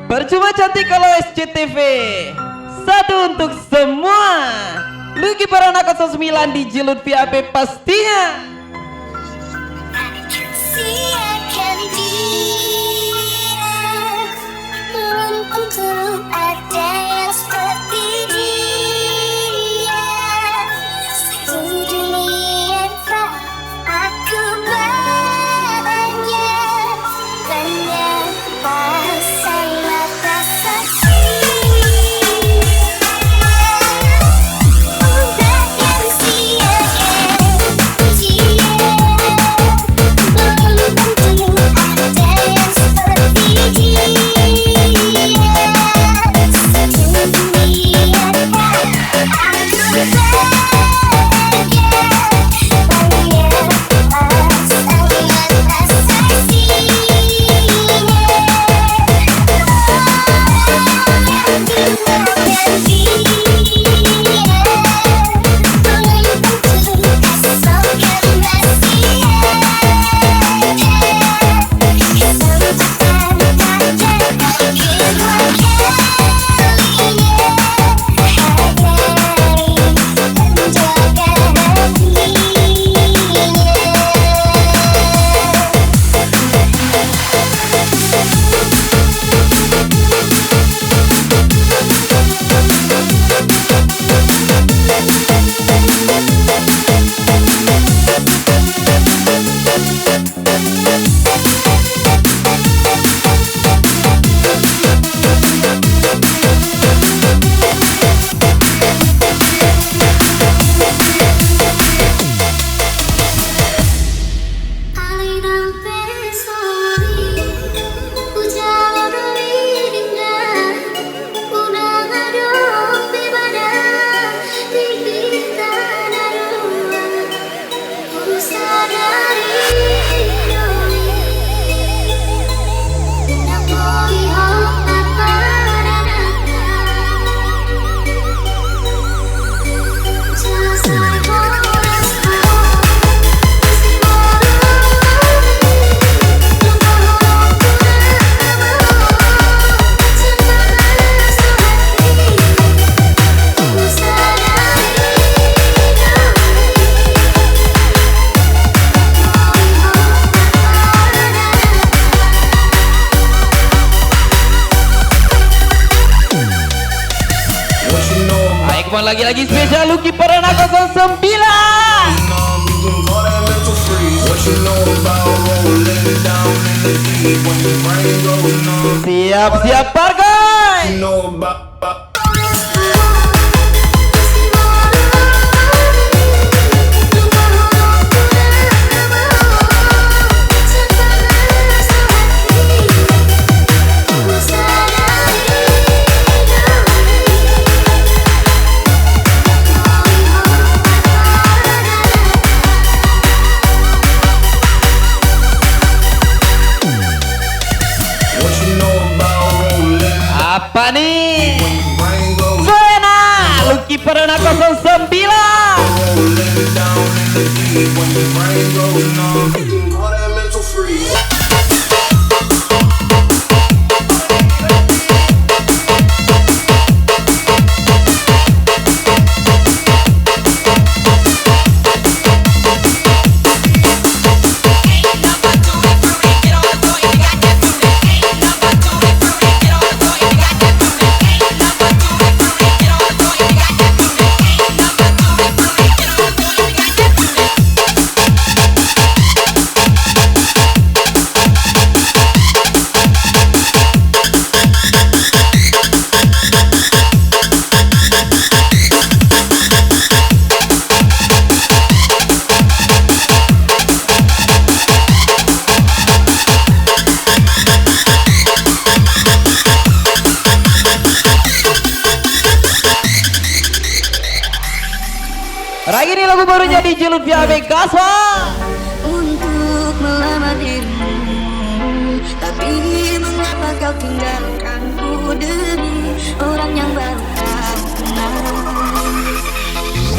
Percuma cantik kalau SCTV. Satu untuk semua. Lucky Perdana 09 di Jelut PAB pastinya. Siakan dia, belum tentu ada yang seperti dia. Satu dunia tak aku banyak pasang mata saksi. Udah yang siakan dia. lagi-lagi spesial Lucky Perdana 09. Siap-siap Pargoy. Apa nih? Zona Lucky Perdana 09. Lagi ini lagu barunya di Jelut PAB Kaswa. Untuk melamar dirimu, tapi mengapa kau tinggalkanku demi orang yang baru kau kenal?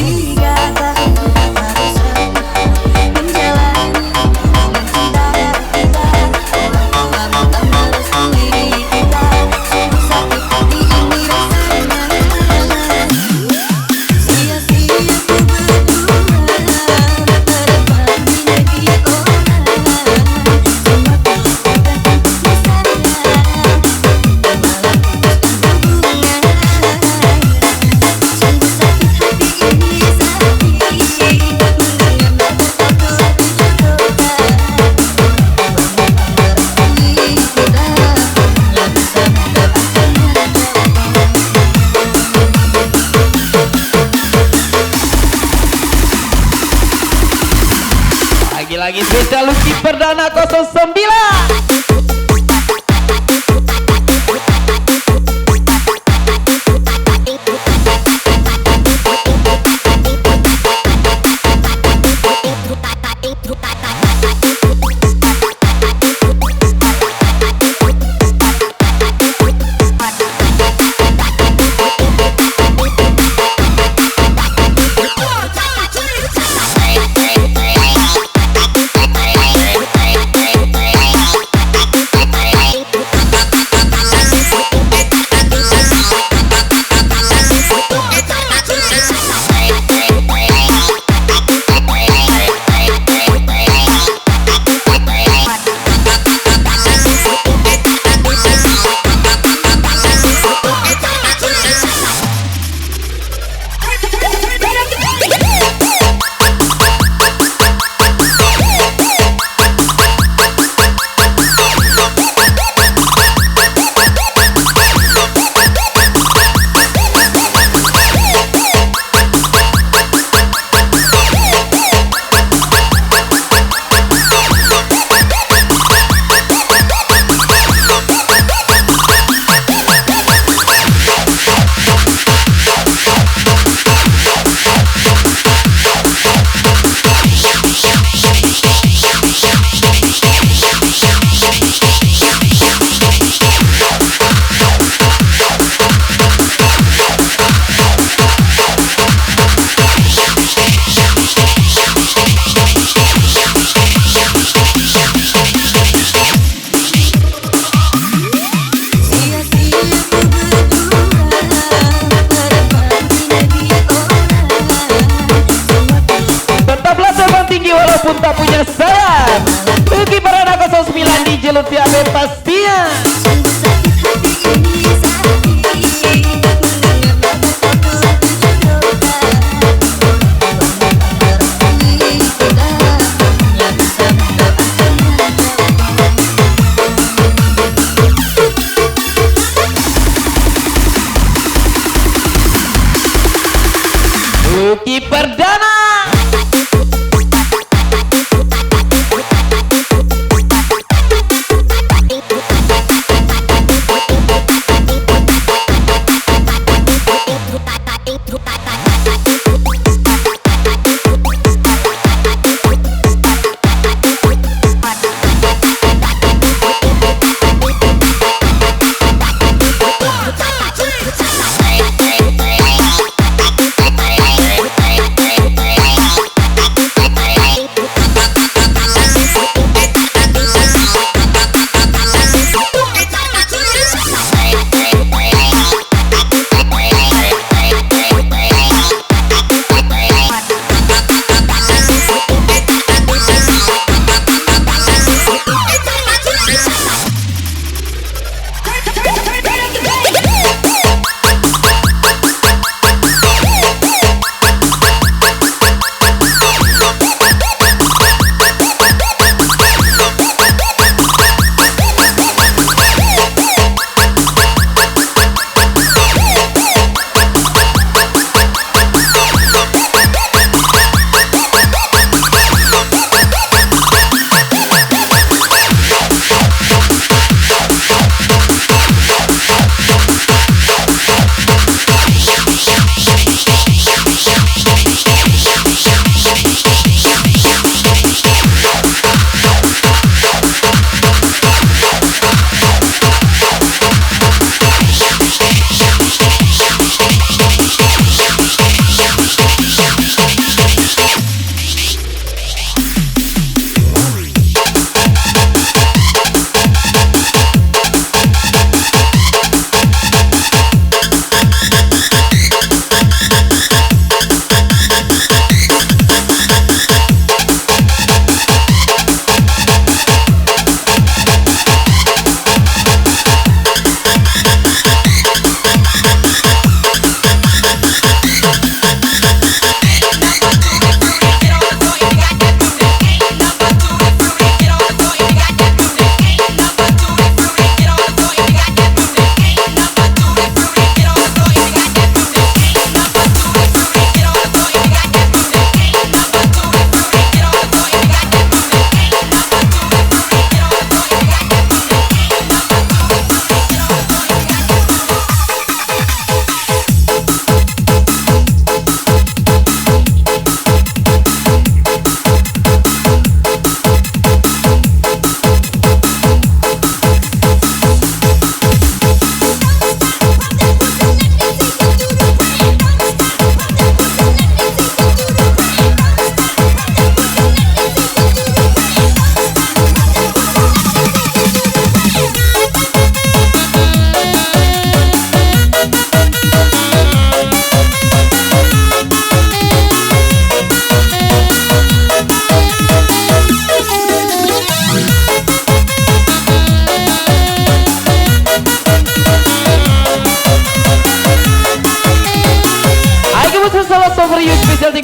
3 tahun kita bersama menjalani hubungan cinta kita, orang tua minta merestui kita, sungguh sakit hati ini rasanya. Sia-sia ku berdua berbagi negeri orang, semua terlupakan untuk saya, malah putuskan hubungan. Sungguh sakit hati ini sakit, mendengar kata kau telah dijodohkan, Lagi-lagi spesial Lucky Perdana 09. walaupun tak punya sayap. Lucky Perdana 09 di Jelut PAB pastinya. Sungguh sakit hati ini sakit, mendengar kata kau telah dijodohkan.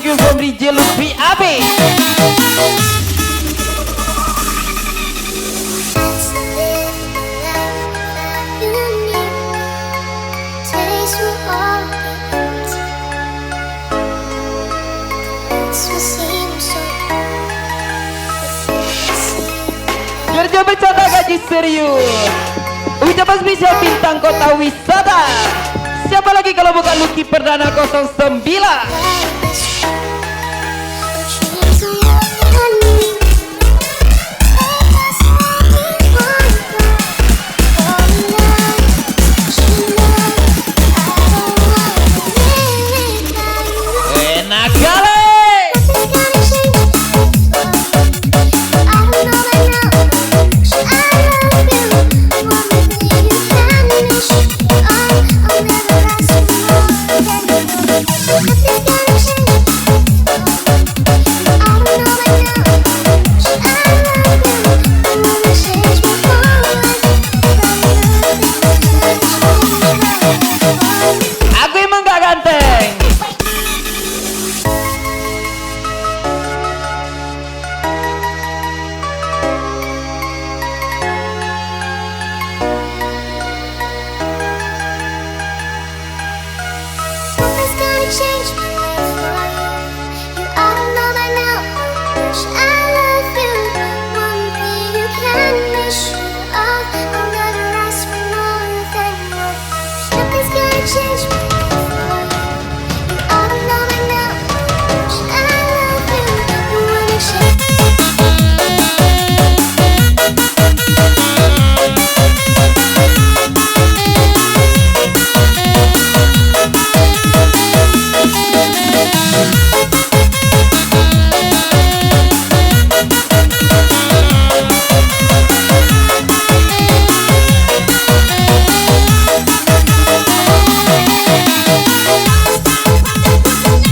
thank you from DJ Lutfi Abe. Kerja bercanda gaji serius. Ucapan spesial bintang kota wisata. Siapa lagi kalau bukan Lucky Perdana 09.